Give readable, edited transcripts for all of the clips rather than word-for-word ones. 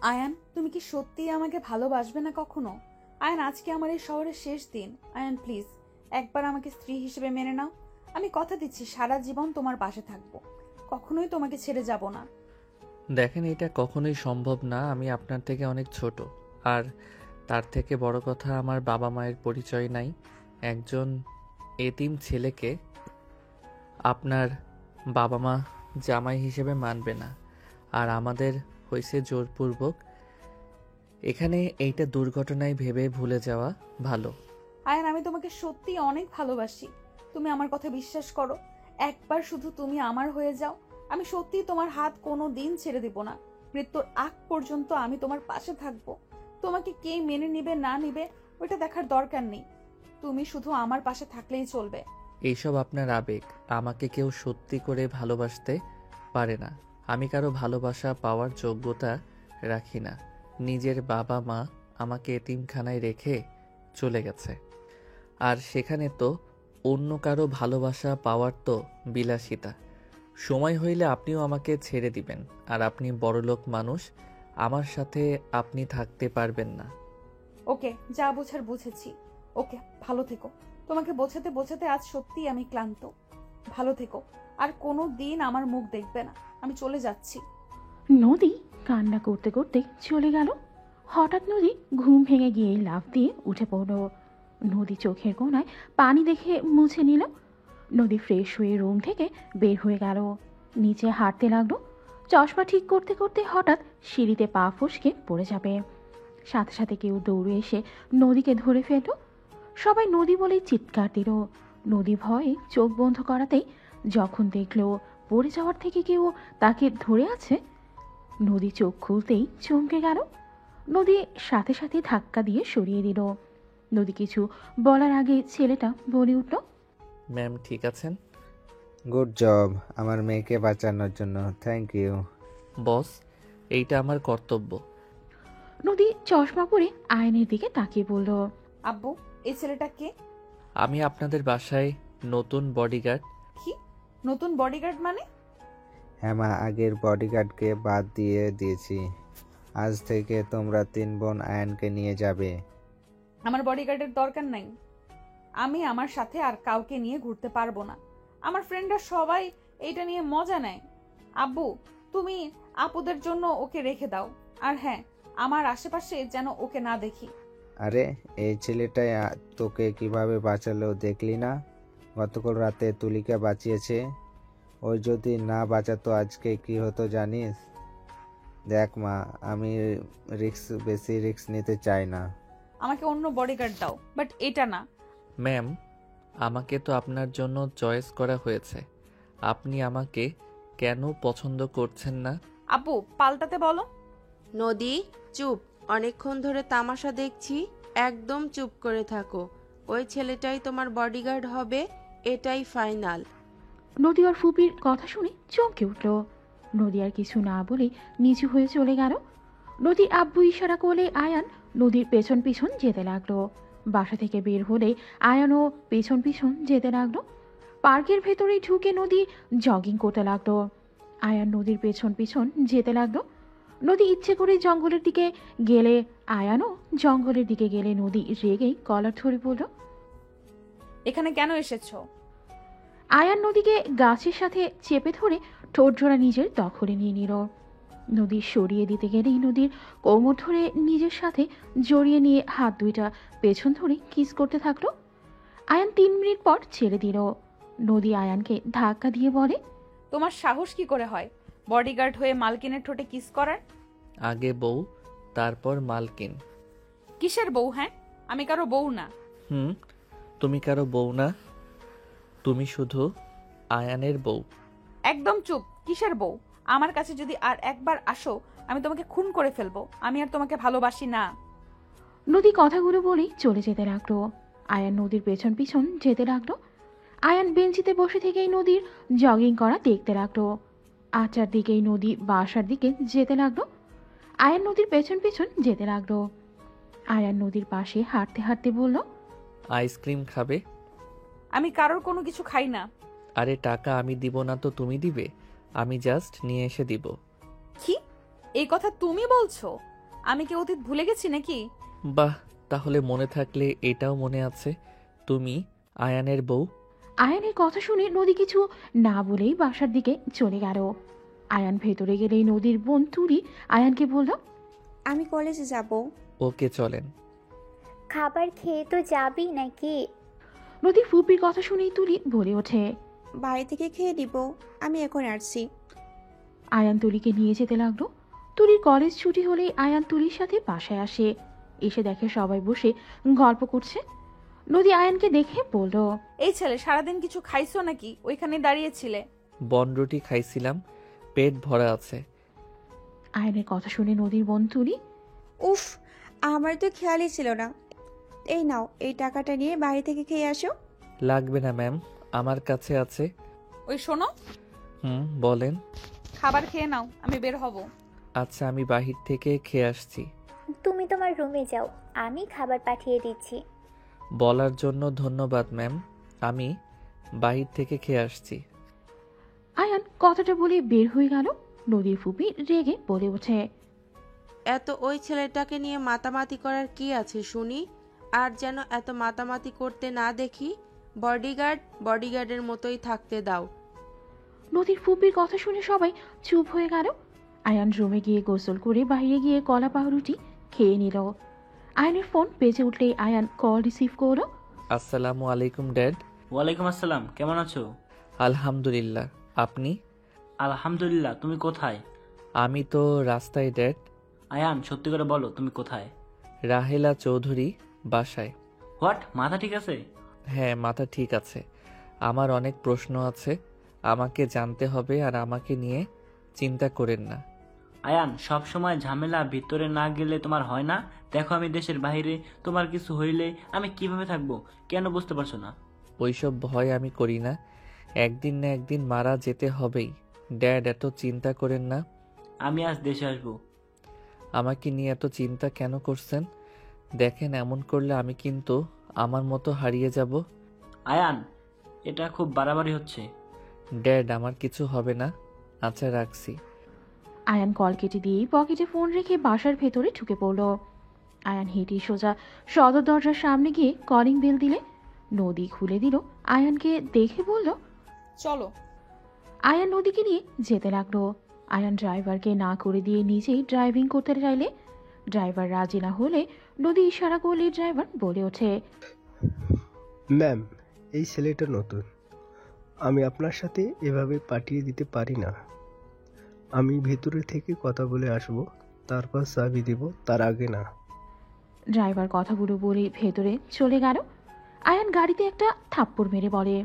আয়ান, তুমি কি সত্যিই আমাকে ভালোবাসবে না কখনো? আয়ান, আজকে আমার এই শহরের শেষ দিন। আয়ান প্লিজ, একবার আমাকে স্ত্রী হিসেবে মেনে নাও। আমি কথা দিচ্ছি সারা জীবন তোমার পাশে থাকবো, কখনোই তোমাকে ছেড়ে যাব না। দেখেন, এটা কখনোই সম্ভব না। আমি আপনার থেকে অনেক ছোট। আর তার থেকে বড় কথা, আমার বাবা মায়ের পরিচয় নাই। একজন এতিম ছেলেকে আপনার বাবা মা জামাই হিসেবে মানবে না। আর আমাদের হয়েছে জোরপূর্বক। এখানে এইটা দুর্ঘটনায় ভেবে ভুলে যাওয়া ভালো। আয়ান, আমি তোমাকে সত্যি অনেক ভালোবাসি। তুমি আমার কথা বিশ্বাস করো। একবার শুধু তুমি আমার হয়ে যাও, আমি সত্যি তোমার হাত কোনো দিন ছেড়ে দিব না। মৃত্যুর আগ পর্যন্ত আমি তোমার পাশে থাকবো। তোমাকে কে মেনে নিবে না নিবে ওইটা দেখার দরকার নেই। তুমি শুধু আমার পাশে থাকলেই চলবে। এইসব আপনার আবেগ। আমাকে কেউ সত্যি করে ভালোবাসতে পারে না। আমি কারো ভালোবাসা পাওয়ার যোগ্যতা রাখি না। নিজের বাবা মা আমাকে এতিমখানায় রেখে চলে গেছে। আর সেখানে তো অন্য কারো ভালোবাসা পাওয়ার তো বিলাসিতা। সময় হইলে আপনিও আমাকে ছেড়ে দিবেন। আর আপনি বড়লোক মানুষ, আমার সাথে আপনি থাকতে পারবেন না। ওকে, যা বোঝার বুঝেছি। ওকে, ভালো থেকো। তোমাকে বোঝাতে বোঝাতে আজ সত্যি আমি ক্লান্ত। ভালো থেকো। আর কোনো দিন আমার মুখ দেখবে না। আমি চলে যাচ্ছি। নদী কান্না করতে করতে চলে গেল। হঠাৎ নদী ঘুম ভেঙে গিয়ে লাফ দিয়ে উঠে পড়ল। নদী চোখের কোণায় পানি দেখে মুছে নিল। নদী ফ্রেশ হয়ে রুম থেকে বের হয়ে গেল। নিচে হাঁটতে লাগলো। চশমা ঠিক করতে করতে হঠাৎ সিঁড়িতে পা ফসকে পড়ে যাবে। সাথে সাথে কেউ দৌড়ে এসে নদীকে ধরে ফেলল। সবাই নদী বলেই চিৎকার দিল। নদী ভয়ে চোখ বন্ধ করাতেই যখন দেখলো পড়ে যাওয়ার থেকে কেউ তাকে ধরে আছে, নদী চোখ খুলতেই চমকে গেল। নদী সাথে সাথে ধাক্কা দিয়ে সরিয়ে দিল। নদী কিছু বলার আগে ছেলেটা বলে উঠল, ম্যাম ঠিক আছেন? গুড জব আমার মেয়েকে বাঁচানোর জন্য, থ্যাংক ইউ। বস, এইটা আমার কর্তব্য। নদী চশমা পরে আয়নের দিকে তাকিয়ে বলল, আব্বু, এই ছেলেটা কে? আমি আপনাদের বাসায় নতুন বডিগার্ড। কি নতুন বডিগার্ড মানে? হ্যাঁ মা, আগের বডিগার্ডকে বাদ দিয়ে দিয়েছি। আজ থেকে তোমরা 3 বোন আয়ানকে নিয়ে যাবে। আমার বডিগার্ডের দরকার নাই। আমি আমার সাথে আর কাউকে নিয়ে ঘুরতে পারবো না। আমার ফ্রেন্ডরা সবাই এইটা নিয়ে মজা নেয়। আব্বু, তুমি আপুদের জন্য ওকে রেখে দাও। আর হ্যাঁ, আমার আশেপাশে যেন ওকে না দেখি। আরে এই ছেলেটাই তোকে কিভাবে বাঁচালো দেখলি না? গতকাল রাতে তুলিকা বাঁচিয়েছে। ওই যদি না বাঁচাতো আজকে কি হতো জানিস? দেখ মা, আমি বেশি রিস্ক নিতে চাই না। আমাকে অন্য বডিগার্ড দাও, বাট এটা না। ম্যাম, আমাকে তো আপনার জন্য চয়েস করা হয়েছে। আপনি আমাকে কেন পছন্দ করছেন না? আব্বু, পাল্টাতে বলো। নদী চুপ, অনেকক্ষণ ধরে তামাশা দেখছি, একদম চুপ করে থাকো। ওই ছেলেটাই তোমার বডিগার্ড হবে, এটাই ফাইনাল। নদী আর ফুপির কথা শুনে চমকে উঠল। নদী আর কিছু না বলে নিচু হয়ে চলে গেল। নদী আব্বু ইশারা করলে আয়ান নদীর পেছন পিছন যেতে লাগলো। বাসা থেকে বের হলে আয়ানও পেছন পিছন যেতে লাগলো। পার্কের ভেতরে ঢুকে নদী জগিং করতে লাগলো। আয়ান নদীর পেছন পিছন যেতে লাগলো। নদী ইচ্ছে করে জঙ্গলের দিকে গেলে আয়ানও জঙ্গলের দিকে গেলে নদী রেগেই কলার ধরে বলল, এখানে কেন এসেছো? আয়ান নদীকে গাছের সাথে চেপে ধরে ঠোঁট জোড়া নিজের দখলে নিয়ে নিল। নদী সরিয়ে দিতে গেলেই নদীর কোমর ধরে নিজের সাথে জড়িয়ে নিয়ে হাত দুইটা পেছন ধরে কিস করতে থাকলো। আয়ান 3 মিনিট পর ছেড়ে দিল। নদী আয়ানকে ধাক্কা দিয়ে বলে, তোমার সাহস কি করে হয় বডিগার্ড হয়ে মালকিনের ঠোঁটে কিস করার? আগে বউ, তারপর মালকিন। কিসের বউ? হ্যাঁ, আমি কারো বউ না। তুমি কারো বউ না, তুমি শুধু আয়ানের বউ। একদম চুপ। কিসের বউ? আমার কাছে যদি আর একবার আসো, আমি তোমাকে খুন করে ফেলবো। আমি আর তোমাকে ভালোবাসি না। নদী কথাগুলো বলেই চলে যেতে লাগলো। আয়ান নদীর পেছন পিছন যেতে লাগলো। আয়ান বেঞ্চিতে বসে থেকেই নদীর জগিং করা দেখতে লাগলো। 8টার দিকেই নদী বাসার দিকে যেতে লাগলো। আয়ান নদীর পেছন পেছন যেতে লাগলো। আয়ান নদীর পাশে হাঁটতে হাঁটতে বলল, আইসক্রিম খাবে? আমি কারোর কোনো কিছু খাই না। আরে টাকা আমি দিব না তো তুমি দিবে? আমি জাস্ট নিয়ে এসে দিব। কি? এই কথা তুমি বলছো? আমি কি অতীত ভুলে গেছি নাকি? বাহ, তাহলে মনে থাকলে এটাও মনে আছে তুমি আয়ানের বউ। আয়ানের কথা শুনে নদী কিছু না বলেই বাসার দিকে চলে গেল। আয়ান ভেতরে গেলেই নদীর বোন তুলি আয়ানকে বলল, আমি কলেজে যাব। ওকে চলেন। খাবার খেয়ে তো যাবি নাকি? নদীর ফুপির কথা শুনেই তুলি বলে ওঠে। বাড়ি থেকে খেয়ে নিব, আমি এখন আসছি। আয়ান তুলিকে নিয়ে যেতে লাগলো। তুলির কলেজ ছুটি হলেই আয়ান তুলির সাথে বাসায় আসে। এসে দেখে সবাই বসে গল্প করছে। নদী আয়ানকে দেখে বলল, এই ছেলে, সারাদিন কিছু খাইছো নাকি? ওইখানে দাঁড়িয়েছিলে। বনরুটি খাইছিলাম, পেট ভরা আছে। আয়ানের কথা শুনে নদীর বোন তুলি, উফ, আমার তো খেয়ালই ছিল না। এই নাও, এই টাকাটা নিয়ে বাড়ি থেকে খেয়ে আসো। লাগবে না ম্যাম, আমার কাছে আছে। ওই শোনো, বলেন। খাবার খেয়ে নাও, আমি বের হব। আচ্ছা, আমি বাহির থেকে খেয়ে আসছি। তুমি তোমার রুমে যাও, আমি খাবার পাঠিয়ে দিচ্ছি। বলার জন্য ধন্যবাদ ম্যাম, আমি বাহির থেকে খেয়ে আসছি। আয়ান কথাটা বলে বের হয়ে গেল। নদীর ফুপি রেগে বলে ওঠে, এত ওই ছেলেটাকে নিয়ে মাতামাতি করার কি আছে শুনি? আর যেন এত মাতামাতি করতে না দেখি। বডিগার্ডের মতোই থাকতে দাও। নদীর ফুপির কথা শুনে সবাই চুপ হয়ে গেল। আয়ান রুমে গিয়ে গোসল করে বাইরে গিয়ে কলা পাউরুটি খেয়ে নিল। আয়ানের ফোন বেজে উঠলেই আয়ান কল রিসিভ করলো। আসসালামু আলাইকুম ড্যাড। ওয়ালাইকুম আসসালাম, কেমন আছো? আলহামদুলিল্লাহ, আপনি? আলহামদুলিল্লাহ। তুমি কোথায়? আমি তো রাস্তায় ড্যাড। আয়ান, সত্যি করে বলো তুমি কোথায়? রাহেলা চৌধুরী বাসায়। হোয়াট, মাথা ঠিক আছে? হ্যাঁ, মাথা ঠিক আছে। আমার অনেক প্রশ্ন আছে, আমাকে জানতে হবে, আর আমাকে নিয়ে চিন্তা করেন না। আয়ান, সব সময় ঝামেলা ভিতরে না গেলে তোমার হয় না? দেখো, আমি দেশের বাইরে, তোমার কিছু হইলে আমি কিভাবে থাকবো? কেন বুঝতে পারছো না? ওইসব ভয় আমি করি না, একদিন না একদিন মারা যেতে হবেই। ড্যাড, এত চিন্তা করেন না। আমি আজ দেশে আসবো। আমাকে নিয়ে এত চিন্তা কেন করছেন? দেখেন, এমন করলে আমি কিন্তু আমার মতো হারিয়ে যাব। আয়ান, এটা খুব বাড়াবাড়ি হচ্ছে। ড্যাড, আমার কিছু হবে না। আচ্ছা, রাখছি। আয়ান কল কেটে দিয়ে পকেটে ফোন রেখে বাসার ভেতরে ঢুকে পড়ল। আয়ান হেঁটে সোজা সদর দরজার সামনে গিয়ে কলিং বেল দিলে নদী খুলে দিল। আয়ানকে দেখে বলল, চলো। আয়ান নদীকে নিয়ে যেতে লাগলো। আয়ান ড্রাইভারকে না করে দিয়ে নিজেই ড্রাইভিং করতে চাইলে ড্রাইভার রাজি না হলে নদী ইশারা করলে ড্রাইভার বলে ওঠে, ম্যাম, এই ছেলেটা নতুন, আমি আপনার সাথে এভাবে পাঠিয়ে দিতে পারি না। আমি ভেতরে থেকে কথা বলে আসব, তারপর চাবি দেব, তার আগে না। ড্রাইভার কথাগুলো বলে ভেতরে চলে গেল। আয়ান গাড়িতে একটা থাপ্পড় মেরে বলে,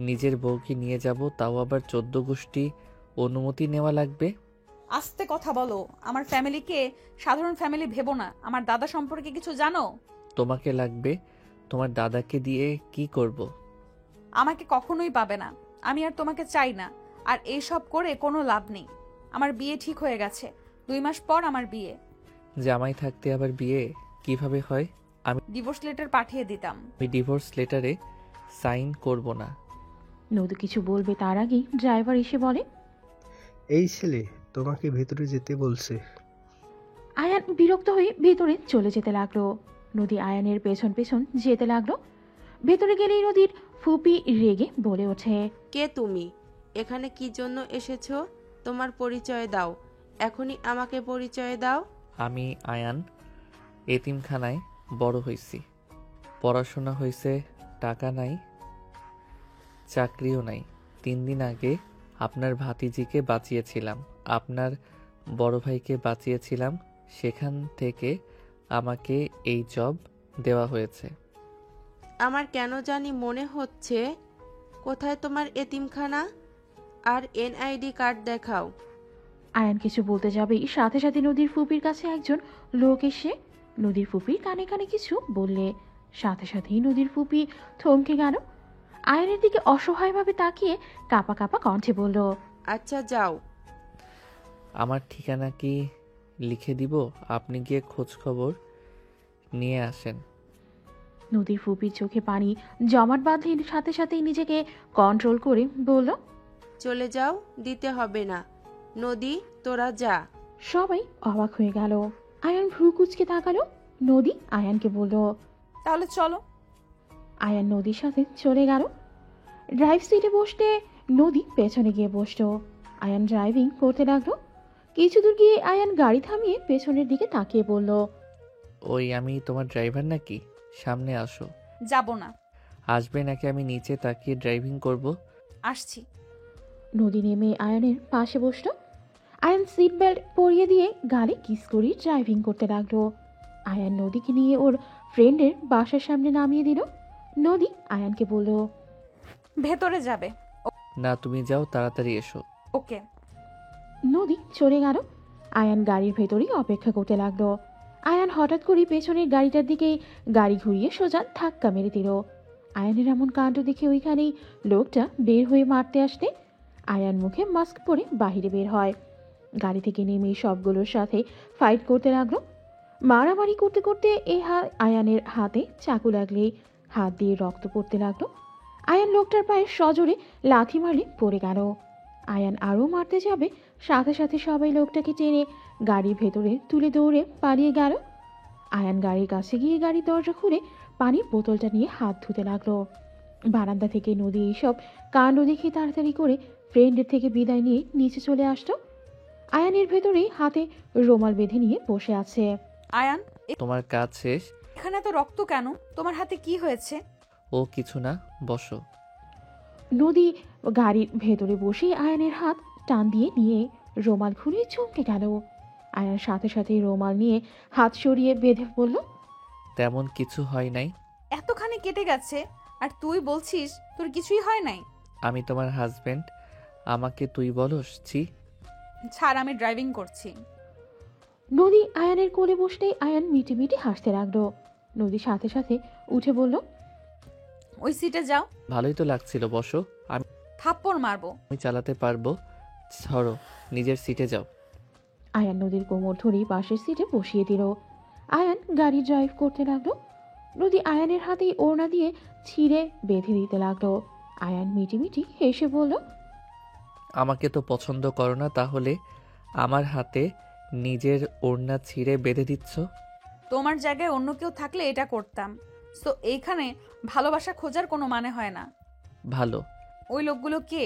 নিজের বউকে নিয়ে যাব, তাও আবার 14 গোষ্ঠী অনুমতি নেওয়া লাগবে। আস্তে কথা বলো। আমার ফ্যামিলিকে সাধারণ ফ্যামিলি ভেবো না। আমার দাদা সম্পর্কে কিছু জানো? তোমাকে লাগবে। তোমার দাদাকে দিয়ে কি করব? আমাকে কখনোই পাবে না। আমি আর তোমাকে চাই না। আর এইসব করে কোনো লাভ নেই। আমার বিয়ে ঠিক হয়ে গেছে। 2 মাস পর আমার বিয়ে। জামাই থাকতে আবার বিয়ে কিভাবে হয়? ডিভোর্স লেটার পাঠিয়ে দিতাম। আমি ডিভোর্স লেটারে সাইন করব না। নদী কিছু বলবে তার আগেই ড্রাইভার এসে বলে, এই ছেলে তোমাকে ভেতরে যেতে বলছে। আয়ান বিরক্ত হয়ে ভেতরে চলে যেতে লাগলো। নদী আয়ানের পেছন পেছন যেতে লাগলো। ভেতরে গেলেই নদীর ফুপি রেগে বলে ওঠে, কে তুমি? এখানে কি জন্য এসেছো? তোমার পরিচয় দাও। এখনই আমাকে পরিচয় দাও। আমি আয়ান, এতিমখানায় বড় হয়েছি। পড়াশোনা হয়েছে, টাকা নাই, চাকরিও নাই। 3 দিন আগে আপনার ভাতিজিকে বাঁচিয়েছিলাম, আপনার বড় ভাইকে বাঁচিয়েছিলাম, সেখান থেকে আমাকে এই জব দেওয়া হয়েছে। আমার কেন জানি মনে হচ্ছে, কোথায় তোমার এতিমখানা? আর এনআইডি কার্ড দেখাও। আয়ান কিছু বলতে যাবেই সাথে সাথে নদীর ফুপির কাছে একজন লোক এসে নদীর ফুপির কানে কানে কিছু বললে সাথে সাথেই নদীর ফুপি থমকে গেল। আয়ানের দিকে অসহায়ভাবে তাকিয়ে কাঁপা কাঁপা কণ্ঠে বলল, আচ্ছা, যাও। আমার ঠিকানা কি লিখে দিব? আপনি গিয়ে খোঁজ খবর নিয়ে আসেন। নদীর ফুপির চোখে পানি জমাট বাঁধে সাথে সাথেই নিজেকে কন্ট্রোল করে বলল, চলে যাও, দিতে হবে না। নদী, তোরা যা। সবাই অবাক হয়ে গেল। আয়ান ভ্রু কুচকে তাকালো। নদী আয়ানকে বলল। তাহলে চলো। আয়ান নদীর সাথে চলে গেল। ড্রাইভ সিটে বসতে নদী পেছনে গিয়ে বসলো। আয়ান ড্রাইভিং করতে লাগলো। কিছু দূর গিয়ে আয়ান গাড়ি থামিয়ে পেছনের দিকে তাকিয়ে বলল। ওই আমি তোমার ড্রাইভার নাকি? সামনে আসো। যাব না। আসবে নাকি আমি নিচে তাকিয়ে ড্রাইভিং করব? আসছি। নদী নেমে আয়ানের পাশে বসলো। আয়ান সিট বেল্ট পরিয়ে দিয়ে গাড়ি কিস করে ড্রাইভিং করতে লাগলো। আয়ান নদীকে নিয়ে ওর ফ্রেন্ডের বাসার সামনে নামিয়ে দিল। নদী আয়ানকে বলল। ভেতরে যাবে? না, তুমি যাও, তাড়াতাড়ি এসো। ওকে। নদী চলে গেল। আয়ান গাড়ির ভেতরেই অপেক্ষা করতে লাগলো। আয়ান হঠাৎ করে পেছনের গাড়িটার দিকে গাড়ি ঘুরিয়ে সোজা ধাক্কা মেরে দিল। আয়ানের এমন কাণ্ড দেখে ওইখানেই লোকটা বের হয়ে মারতে আসতে আয়ান মুখে মাস্ক পরে বাহিরে বের হয়। গাড়ি থেকে নেমে সবগুলোর সাথে ফাইট করতে লাগলো। মারামারি করতে করতে আয়ানের হাতে চাকু লাগলেই হাত দিয়ে রক্ত পড়তে লাগলো। আয়ান লোকটার পায়ে সজোরে লাথি মারলে পড়ে গেল। আয়ান আরও মারতে যাবে, সাথে সাথে সবাই লোকটাকে টেনে গাড়ির ভেতরে তুলে দৌড়ে পালিয়ে গেল। আয়ান গাড়ির কাছে গিয়ে গাড়ির দরজা খুলে পানির বোতলটা নিয়ে হাত ধুতে লাগলো। বারান্দা থেকে নদী এইসব কাণ্ড দেখে তাড়াতাড়ি করে ফ্রেন্ডের থেকে বিদায় নিয়ে নিচে চলে আসতো। আয়ানের ভেতরে হাতে রুমাল বেঁধে নিয়ে বসে আছে। আয়ান, তোমার কাজ শেষ? এখানে তো রক্ত কেন? তোমার হাতে কি হয়েছে? ও কিছু না, বসো। নদী গাড়ির ভেতরে বসে আয়ানের হাত টান দিয়ে নিয়ে রুমাল খুলে চমকে গেল। আয়ান সাথে সাথে রুমাল নিয়ে হাত সরিয়ে বেঁধে বলল। তেমন কিছু হয় নাই। এতখানি কেটে গেছে আর তুই বলছিস তোর কিছুই হয় নাই? আমি তোমার হাজবেন্ড, আমাকে তুই বলস? ছি। ছাড়, আমি ড্রাইভিং করছি। নদী আয়ানের কোলে বসতেই আয়ান মিটি মিটি হাসতে লাগলো। নদী সাথে সাথে উঠে বলল। ওই সিটে যাও। ভালোই তো লাগছিল, বসো। থাপ্পড় মারবো। আমি চালাতে পারবো। সরো, নিজের সিটে যাও। আয়ান নদীর কোমর ধরেই পাশের সিটে বসিয়ে দিল। আয়ান গাড়ি ড্রাইভ করতে লাগলো। নদী আয়ানের হাতেই ওড়না দিয়ে ছিঁড়ে বেঁধে দিতে লাগলো। আয়ান মিটিমিটি হেসে বলল। আমাকে তো পছন্দ করো না, তাহলে আমার হাতে নিজের ওড়না ছিঁড়ে বেঁধে দিচ্ছ? তোমার জায়গায় অন্য কেউ থাকলে এটা করতাম। তো এইখানে ভালোবাসা খোঁজার কোনো মানে হয় না। ভালো। ওই লোকগুলো কে?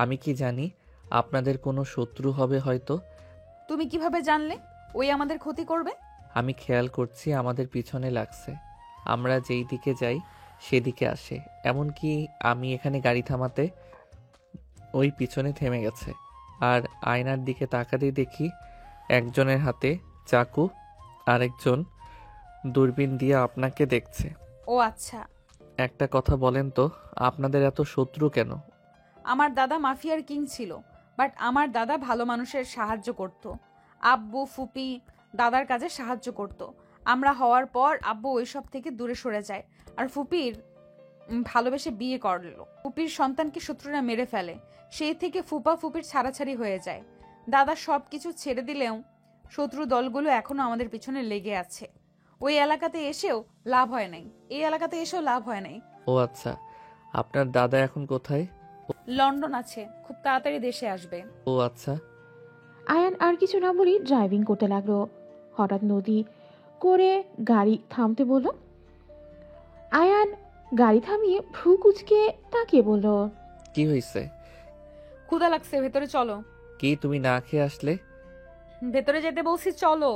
আমি কি জানি, আপনাদের কোনো শত্রু হবে হয়তো। তুমি কিভাবে জানলে ওই আমাদের ক্ষতি করবে? আমি খেয়াল করছি আমাদের পিছনে লাগছে। আমরা যেই দিকে যাই সেদিকে আসে। এমনকি আমি এখানে গাড়ি থামাতে ওই পিছনে থেমে গেছে। আর আয়নার দিকে তাকাতেই দেখি একজনের হাতে চাকু, আরেকজন দূরবীন দিয়ে আপনাকে দেখছে। ও আচ্ছা। একটা কথা বলেন তো, আপনাদের এত শত্রু কেন? আমার দাদা মাফিয়ার কিং ছিল, বাট আমার দাদা ভালো মানুষের সাহায্য করত। আব্বু ফুপি দাদার কাজে সাহায্য করত। আমরা হওয়ার পর আব্বু ওইসব থেকে দূরে সরে যায় আর ফুপির ভালোবেসে বিয়ে করলো। ফুপির সন্তানকে শত্রুরা মেরে ফেলে। সেই থেকে ফুপা ফুপির ছাড়াছাড়ি হয়ে যায়। দাদা সব কিছু ছেড়ে দিলেও শত্রু দলগুলো এখনো আমাদের পিছনে লেগে আছে। ওই এলাকাতে এসেও লাভ হয় নাই, এই এলাকাতে এসেও লাভ হয় নাই। ও আচ্ছা, আপনার দাদা এখন কোথায়? লন্ডন আছে, খুব তাড়াতাড়ি দেশে আসবে। ও আচ্ছা। আয়ান আর কিছু না বলেই ড্রাইভিং করতে লাগলো। হঠাৎ নদী করে গাড়ি থামতে বলল। আয়ান গাড়ি থামিয়ে ভ্রু কুচকে তাকিয়ে বলল। কি হয়েছে? ক্ষুধা লাগছে, ভেতরে চলো। কি, তুমি না খেয়ে আসলে? ভেতরে যেতে বলছি, চলো।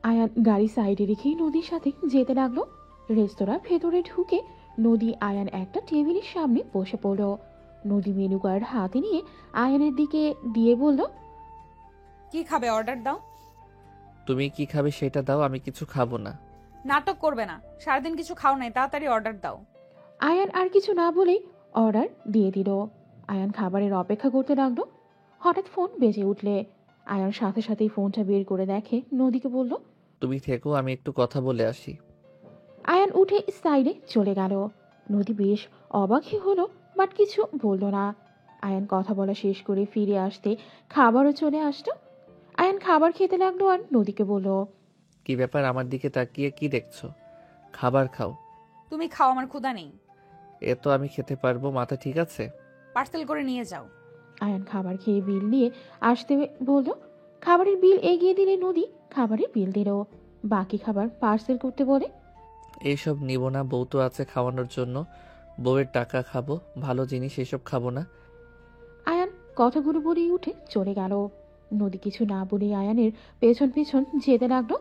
আয়ান গাড়ি সাইডে রেখেই নদীর সাথে যেতে লাগলো। রেস্তোরাঁ ভেতরে ঢুকে নদী আয়ান একটা টেবিলের সামনে বসে পড়ল। নদী মেনু কার্ড হাতে নিয়ে আয়ানের দিকে দিয়ে বলল। কি খাবে, অর্ডার দাও। তুমি কি খাবে সেটা দাও, আমি কিছু খাবো না। নাটক করবে না, সারাদিন কিছু খাও নাই, তাড়াতাড়ি অর্ডার দাও। আয়ান আর কিছু না বলেই অর্ডার দিয়ে দিল। আয়ান খাবারের অপেক্ষা করতে লাগলো। হঠাৎ ফোন বেজে উঠলে আয়ান সাথে সাথেই ফোনটা বের করে দেখে নদীকে বলল। তুমি থেকো, আমি একটু কথা বলে আসি। আয়ান উঠে সাইডে চলে গেল। নদী বেশ অবাকই হলো, বাট কিছু বলল না। আয়ান কথা বলা শেষ করে ফিরে আসতে খাবারও চলে আসতো। আয়ান খাবার খেতে লাগলো আর নদীকে বলল। কি ব্যাপার, আমার দিকে তাকিয়ে কি দেখছো? খাবার খাও। তুমি খাও, আমার ক্ষুধা নেই। এ তো আমি খেতে পারবো, মাথা ঠিক আছে? পার্সেল করে নিয়ে যাও। আয়ান খাবার খেয়ে বিল নিয়ে আসতে বলল। খাবারের বিল এগিয়ে দিলে নদী খাবারের বিল দিল। বাকি খাবার পার্সেল করতে বলে। এইসব নিব না, বউ তো আছে খাওয়ানোর জন্য। বউয়ের টাকা খাবো, ভালো জিনিস এসব খাবো না। আয়ান কথাগুলো বলেই উঠে চলে গেল। নদী কিছু না বলে আয়ানের পেছন পেছন যেতে লাগলো।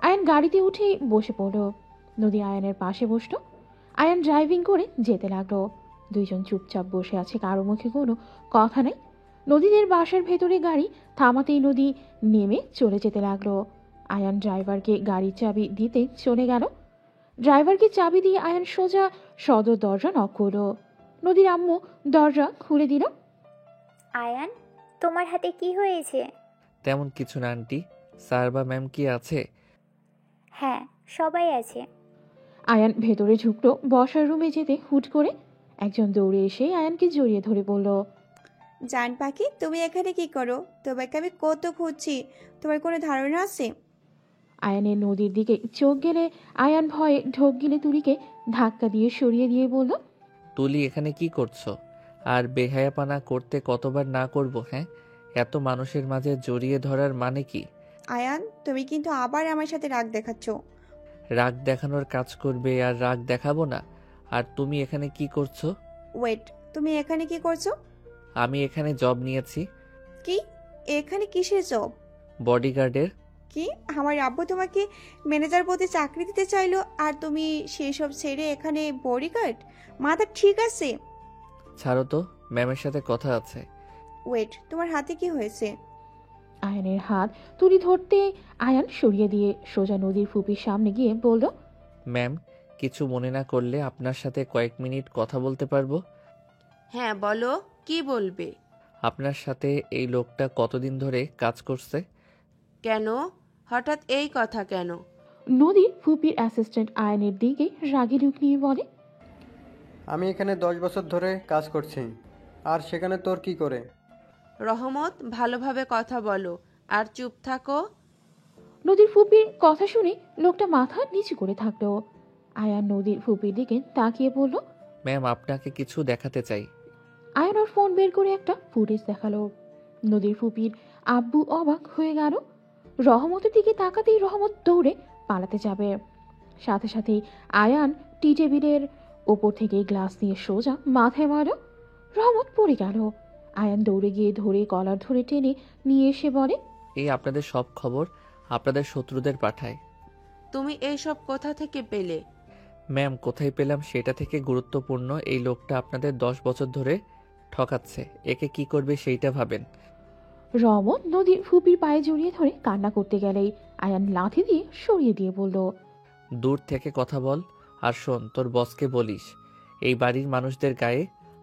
আয়ান গাড়িতে উঠেই বসে পড়ল। নদী আয়ানের পাশে বসলো। আয়ান ড্রাইভিং করে যেতে লাগলো। দুইজন চুপচাপ বসে আছে, কারো মুখে কোনো কথা নেই। নদীদের বাসার ভেতরে গাড়ি থামাতেই নদী নেমে চলে যেতে লাগলো। আয়ান ড্রাইভারকে গাড়ির চাবি দিতে চলে গেল। ড্রাইভারকে চাবি দিয়ে আয়ান সোজা সদর দরজা নক করলো। নদীর আম্মু দরজা খুলে দিল। আয়ান, তোমার হাতে কি হয়েছে? তেমন কিছু না আন্টি। স্যার বা ম্যাম কি আছে? হ্যাঁ, সবাই আছে। আয়ান ভেতরে ঢুকলো। বসার রুমে যেতে হুট করে একজন দৌড়ে এসে আয়ানকে জড়িয়ে ধরে বলল, জান পাখি, তুমি এখানে কি করো? তোমাকে আমি কত খুঁজছি, তোমার কোনো ধারণা আছে? আয়ানের নদীর দিকে চোখ গেলে আয়ান ভয়ে ঢোক গিলে তুলিকে ধাক্কা দিয়ে সরিয়ে দিয়ে বলল, তুলি এখানে কি করছো? আর বেহায়াপানা করতে কতবার না করব? হ্যাঁ, এত মানুষের মাঝে জড়িয়ে ধরার মানে কি? আয়ান, তুমি কিন্তু আবার আমার সাথে রাগ দেখাচ্ছ। রাগ দেখানোর কাজ করবে আর রাগ দেখাবো না? আর তুমি এখানে কি করছো? ওয়েট, তুমি এখানে কি করছো? আমি এখানে জব নিয়েছি। কি? এখানে কিসের জব? বডিগার্ডের। কি? আমার আব্বু তোমাকে ম্যানেজার পদে চাকরি দিতে চাইলো আর তুমি সেই সব ছেড়ে এখানে বডিগার্ড? মাথা ঠিক আছে? ছাড়ো তো, ম্যামের সাথে কথা আছে। ওয়েট, তোমার হাতে কি হয়েছে? আয়ানের হাত তুলি ধরতে আয়ান সরিয়ে দিয়ে সোজা নদীর ফুপির সামনে গিয়ে বলল, ম্যাম, কিছু মনে না করলে আপনার সাথে কয়েক মিনিট কথা বলতে পারবো? হ্যাঁ বলো, কি বলবে? আপনার সাথে এই লোকটা কতদিন ধরে কাজ করছে? কেন? হঠাৎ এই কথা কেন? নদীর ফুপির অ্যাসিস্ট্যান্ট আয়ানের দিকে রাগি লুক নিয়ে বলে, আমি এখানে 10 বছর ধরে কাজ করছি, আর সেখানে তোর কি করে? রহমত, ভালোভাবে কথা বলো আর চুপ থাকো। নদীর ফুপির কথা শুনে লোকটা মাথা নিচু করে থাকলো। আয়ান নদীর ফুপির দিকে তাকিয়ে বলল, ম্যাম, আপনাকে কিছু দেখাতে চাই। আয়ান ওর ফোন বের করে একটা ফুটেজ দেখালো। নদীর ফুপির আব্বু অবাক হয়ে গেল। রহমতের দিকে তাকাতেই রহমত দৌড়ে পালাতে যাবে। সাথে সাথেই আয়ান টি টেবিলের ওপর থেকে গ্লাস নিয়ে সোজা মাথায় মারল। রহমত পড়ে গেল। আয়ান দৌড়ে গিয়ে ধরে কলার ধরে টেনে নিয়ে এসে বলে, এই আপনাদের সব খবর আপনাদের শত্রুদের পাঠায়। তুমি এইসব কোথা থেকে পেলে? ম্যাম, কোথায় পেলাম সেটা থেকে গুরুত্বপূর্ণ এই লোকটা আপনাদের 10 বছর ধরে ঠকাচ্ছে। একে কি করবে সেইটা ভাবেন। রহমত নদীর ফুপির পায়ে জড়িয়ে ধরে কান্না করতে গেলেই আয়ান লাথি দিয়ে সরিয়ে দিয়ে বলল, দূর থেকে কথা বল। আর শোন, তোর বসকে বলিস এই বাড়ির মানুষদের গায়ে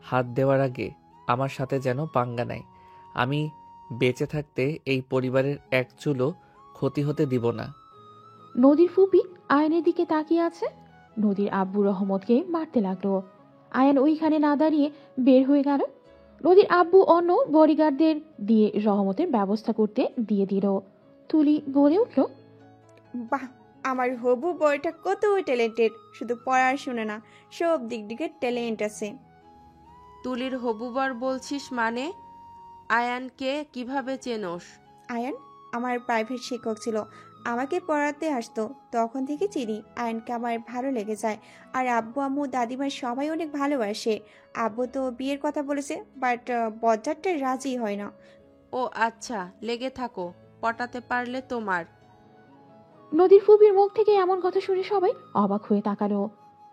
হাত দেওয়ার আগে আমার সাথে যেন পাঙ্গা নেয়। আমি বেঁচে থাকতে এই পরিবারের এক চুলও ক্ষতি হতে দিব না। নদীর ফুপি আয়নের দিকে তাকিয়ে আছে। নদীর আব্বু রহমতকে মারতে লাগলো। আয়ান ওইখানে না দাঁড়িয়ে বের হয়ে গেল। নদীর আব্বু অন্য বডিগার্ডদের দিয়ে রহমতের ব্যবস্থা করতে দিয়ে দিল। তুলি বলে উঠল, বাহ, আমার হবু বউটা কত ট্যালেন্টেড, শুধু পড়াশোনা না, সব দিক দিকে ট্যালেন্ট আছে। তুলির হবুবর বলছিস মানে? আয়ানকে কিভাবে চেনোস? আয়ান আমার প্রাইভেট শিক্ষক ছিল, আমাকে পড়াতে আসতো, তখন থেকে চিনি। আয়ানকে আমার ভালো লেগে যায়। আর আব্বু আম্মু দাদিমা সবাই অনেক ভালোবাসে। আব্বু তো বিয়ের কথা বলেছে, বাট বজ্জারটা রাজি হয় না। ও আচ্ছা, লেগে থাকো, পটাতে পারলে তোমার। নদীর ফুপির মুখ থেকে এমন কথা শুনে সবাই অবাক হয়ে তাকালো।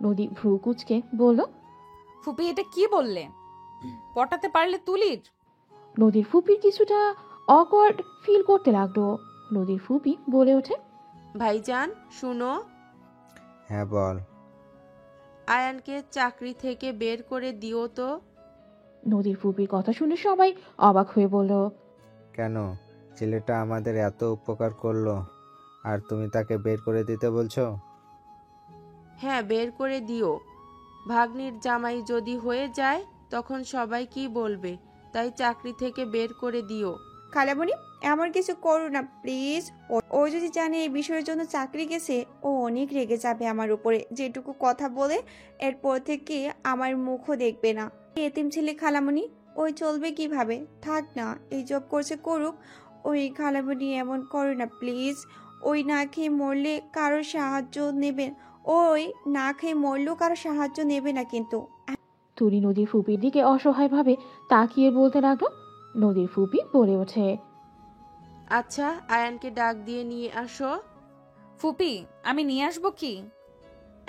নদী ভ্রু কুচকে বলল, ফুপি, এটা কি বললে? পটাতে পারলে তুলির? নদীর ফুপির কিছুটা অকওয়ার্ড ফিল করতে লাগলো। নদীর ফুপি বলে ওঠে, ভাইজান শুনো, হ্যাঁ বল। আয়ানকে চাকরি থেকে বের করে দিও তো। নদীর ফুপির কথা শুনে সবাই অবাক হয়ে বলল, কেন? ছেলেটা আমাদের এত উপকার করলো আর তুমি তাকে বের করে দিতে বলছো? হ্যাঁ, বের করে দিও। ভাগ্নির জামাই যদি হয়ে যায় তখন সবাই কি বলবে, তাই চাকরি থেকে বের করে দিও। খালামণি, এমন কিছু করো না প্লিজ। ও যদি জানে এই বিষয়ের জন্য চাকরি গেছে, ও অনেক রেগে যাবে আমার উপরে। যেটুকু কথা বলে এরপর থেকে আমার মুখও দেখবে না। এতিম ছেলে খালামণি, ওই চলবে কিভাবে? থাক না, এই জব করছে করুক, ওই খালামণি এমন করো না প্লিজ। ওই না খেয়ে মরলে কারো সাহায্য নেবেন, ওই না খেয়ে মরলেও কারো সাহায্য নেবে না কিন্তু। তুলি নদীর ফুপির দিকে অসহায়ভাবে তাকিয়ে বলতে লাগলো। নদীর ফুপি বলে ওঠে, আচ্ছা, আয়ানকে ডাক দিয়ে নিয়ে আসো। ফুপি, আমি নিয়ে আসবো কি?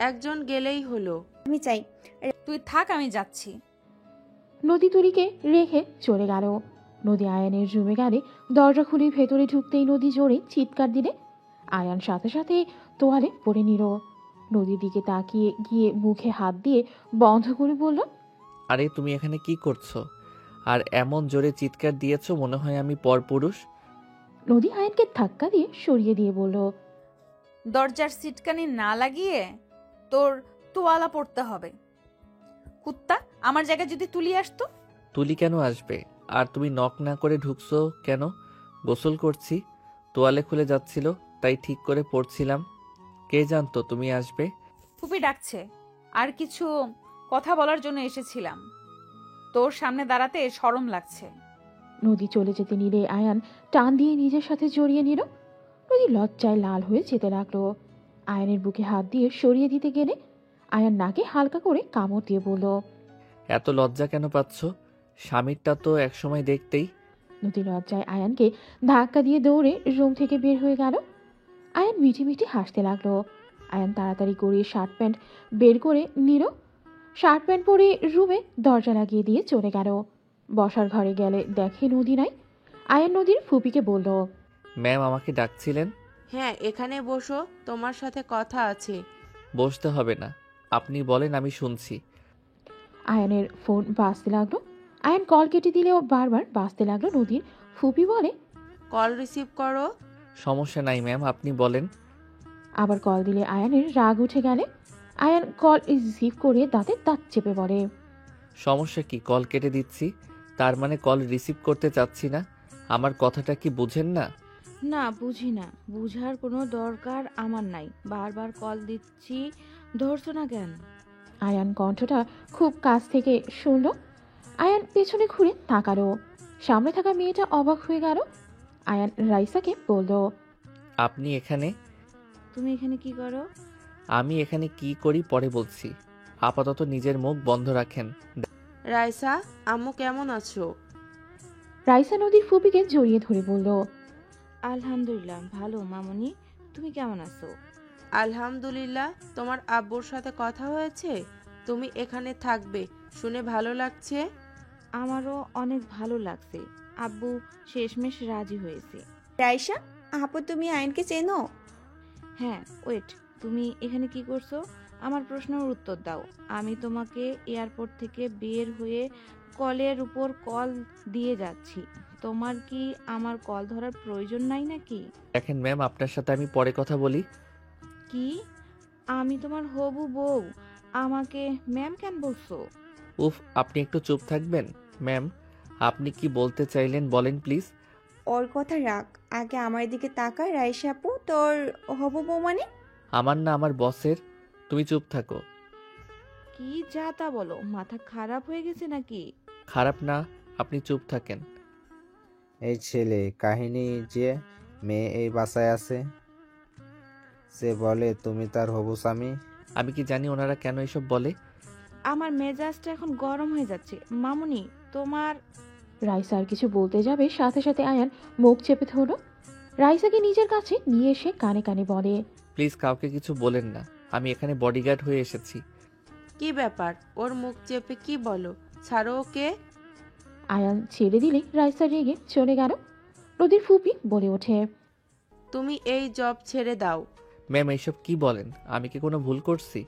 একজন গেলেই হলো। আমি চাই। তুই থাক, আমি যাচ্ছি। নদী তুলিকে রেখে চলে গেল। নদী আয়ানের রুমে গেলে দরজা খুলে ভেতরে ঢুকতেই নদী জোরে চিৎকার দিলে। আয়ান সাথে সাথে তোয়ালে পরে নিল। নদীর দিকে তাকিয়ে গিয়ে মুখে হাত দিয়ে বন্ধ করে বলল, আরে তুমি এখানে কি করছো? আর এমন জোরে চিৎকার দিয়েছো মনে হয় আমি পরপুরুষ। নদী আয়ানকে ধাক্কা দিয়ে সরিয়ে দিয়ে বলল, দরজার সিটকানি না লাগিয়ে তোর তোয়ালা পড়তে হবে। কুত্তা, আমার জায়গায় যদি তুলি আসতো। তুলি কেন আসবে? আর তুমি নক না করে ঢুকছো কেন? গোসল করছি, তোয়ালে খুলে যাচ্ছিল, তাই ঠিক করে পড়ছিলাম। কে জানতো তুমি আসবে? ফুপি ডাকছে, আর কিছু কথা বলার জন্য এসেছিলাম। তোর সামনে দাঁড়াতে শরম লাগছে। নদী চলে যেতে নিলে আয়ান টান দিয়ে নিজের সাথে জড়িয়ে নিল। নদী লজ্জায় লাল হয়ে যেতে লাগলো। আয়ানের বুকে হাত দিয়ে সরিয়ে দিতে গেলে আয়ান নাকে হালকা করে কামড় দিয়ে বলল, এত লজ্জা কেন পাচ্ছ? স্বামীরটা তো একসময় দেখতেই। নদী লজ্জায় আয়ানকে ধাক্কা দিয়ে দৌড়ে রুম থেকে বের হয়ে গেল। আয়ান মিটি মিটি হাসতে লাগলো। আয়ান তাড়াতাড়ি করে শার্ট প্যান্ট বের করে নিল। শার্ট প্যান্ট পরে রুমে দরজা লাগিয়ে দিয়ে চলে গেল। বসার ঘরে গেলে দেখে নদী নাই। আয়ান নদীর ফুপিকে বলল, ম্যাম আমাকে ডাকছিলেন? হ্যাঁ, এখানে বসো, তোমার সাথে কথা আছে। বসতে হবে না, আপনি বলেন, আমি শুনছি। আয়ানের ফোন বাজতে লাগলো। আয়ান কল কেটে দিলেও বারবার বাজতে লাগলো। নদীর ফুপি বলে, কল রিসিভ করো। সমস্যা নাই ম্যাম, আপনি বলেন। আবার কল দিলে আয়ানের রাগ উঠে গেলে। আয়ান কল রিসিভ করে দাঁতে দাঁত চেপে বলে, সমস্যা কি? কল কেটে দিচ্ছি, তার মানে কল রিসিভ করতে চাচ্ছি না? আমার কথাটা কি বুঝেন না? না, বুঝি না। বুঝার কোনো দরকার আমার নাই। বারবার কল দিচ্ছি, ধরছো না কেন? আয়ান কণ্ঠটা খুব কাছ থেকে শুনল। আয়ান পেছনে ঘুরে তাকালো। সামনে থাকা মেয়েটা অবাক হয়ে গেল। আয়ান রাইসাকে বলল, আপনি এখানে? তুমি এখানে কি করো? আমি এখানে কি করি পরে বলছি, আপাতত নিজের মুখ বন্ধ রাখেন। রাইসা, আম্মু কেমন আছো? রাইসা নদীর ফুপিকে জড়িয়ে ধরে বলল, আলহামদুলিল্লাহ ভালো মামনি। তুমি কেমন আছো? আলহামদুলিল্লাহ। তোমার আব্বুর সাথে কথা হয়েছে? তুমি এখানে থাকবে শুনে ভালো লাগছে। আমারও অনেক ভালো লাগছে। আব্বু শেষমেশ রাজি হয়েছে। রাইসা, আপু তুমি আয়নকে চেনো? হ্যাঁ, ওয়েট, তুমি এখানে কি করছো? আমার প্রশ্নের উত্তর দাও। আমি তোমাকে এয়ারপোর্ট থেকে বের হয়ে কলের উপর কল দিয়ে যাচ্ছি। তোমার কি আমার কল ধরার প্রয়োজন নাই নাকি? দেখেন ম্যাম, আপনার সাথে আমি পরে কথা বলি। কি? আমি তোমার হবু বউ, আমাকে ম্যাম কেন বলছো? উফ, আপনি একটু চুপ থাকবেন? ম্যাম, আপনি কি বলতে চাইলেন বলেন প্লিজ। ওর কথা রাখ, আগে আমার দিকে তাকা। রাইসা আপু তোর হবু বউ মানে? আমার না, আমার বসের। তুমি চুপ থাকো। কি যা তা বলো, মাথা খারাপ হয়ে গেছে নাকি? খারাপ না, আপনি চুপ থাকেন। এই ছেলে কাহিনী যে মেয়ে এই বাসায় আছে, সে বলে তুমি তার হবু স্বামী। আমি কি জানি ওনারা কেন এসব বলে। আমার মেজাজটা এখন গরম হয়ে যাচ্ছে। মামুনি, তোমার... রাইসা আর কিছু বলতে যাবে, সাথে সাথে আয়ান মুখ চেপে ধরল। রাইসাকে নিজের কাছে নিয়ে এসে কানে কানে বলে, প্লিজ কাউকে কিছু বলেন না, আমি এখানে বডিগার্ড হয়ে এসেছি। কি ব্যাপার? ওর মুখ চেপে কি বলো? ছাড়ো ওকে। আয়ান ছেড়ে দিলে রাইসা রেগে চলে গেল। নদীর ফুপি বলে ওঠে, তুমি এই জব ছেড়ে দাও। ম্যাম এইসব কি বলেন? আমি কি কোনো ভুল করছি?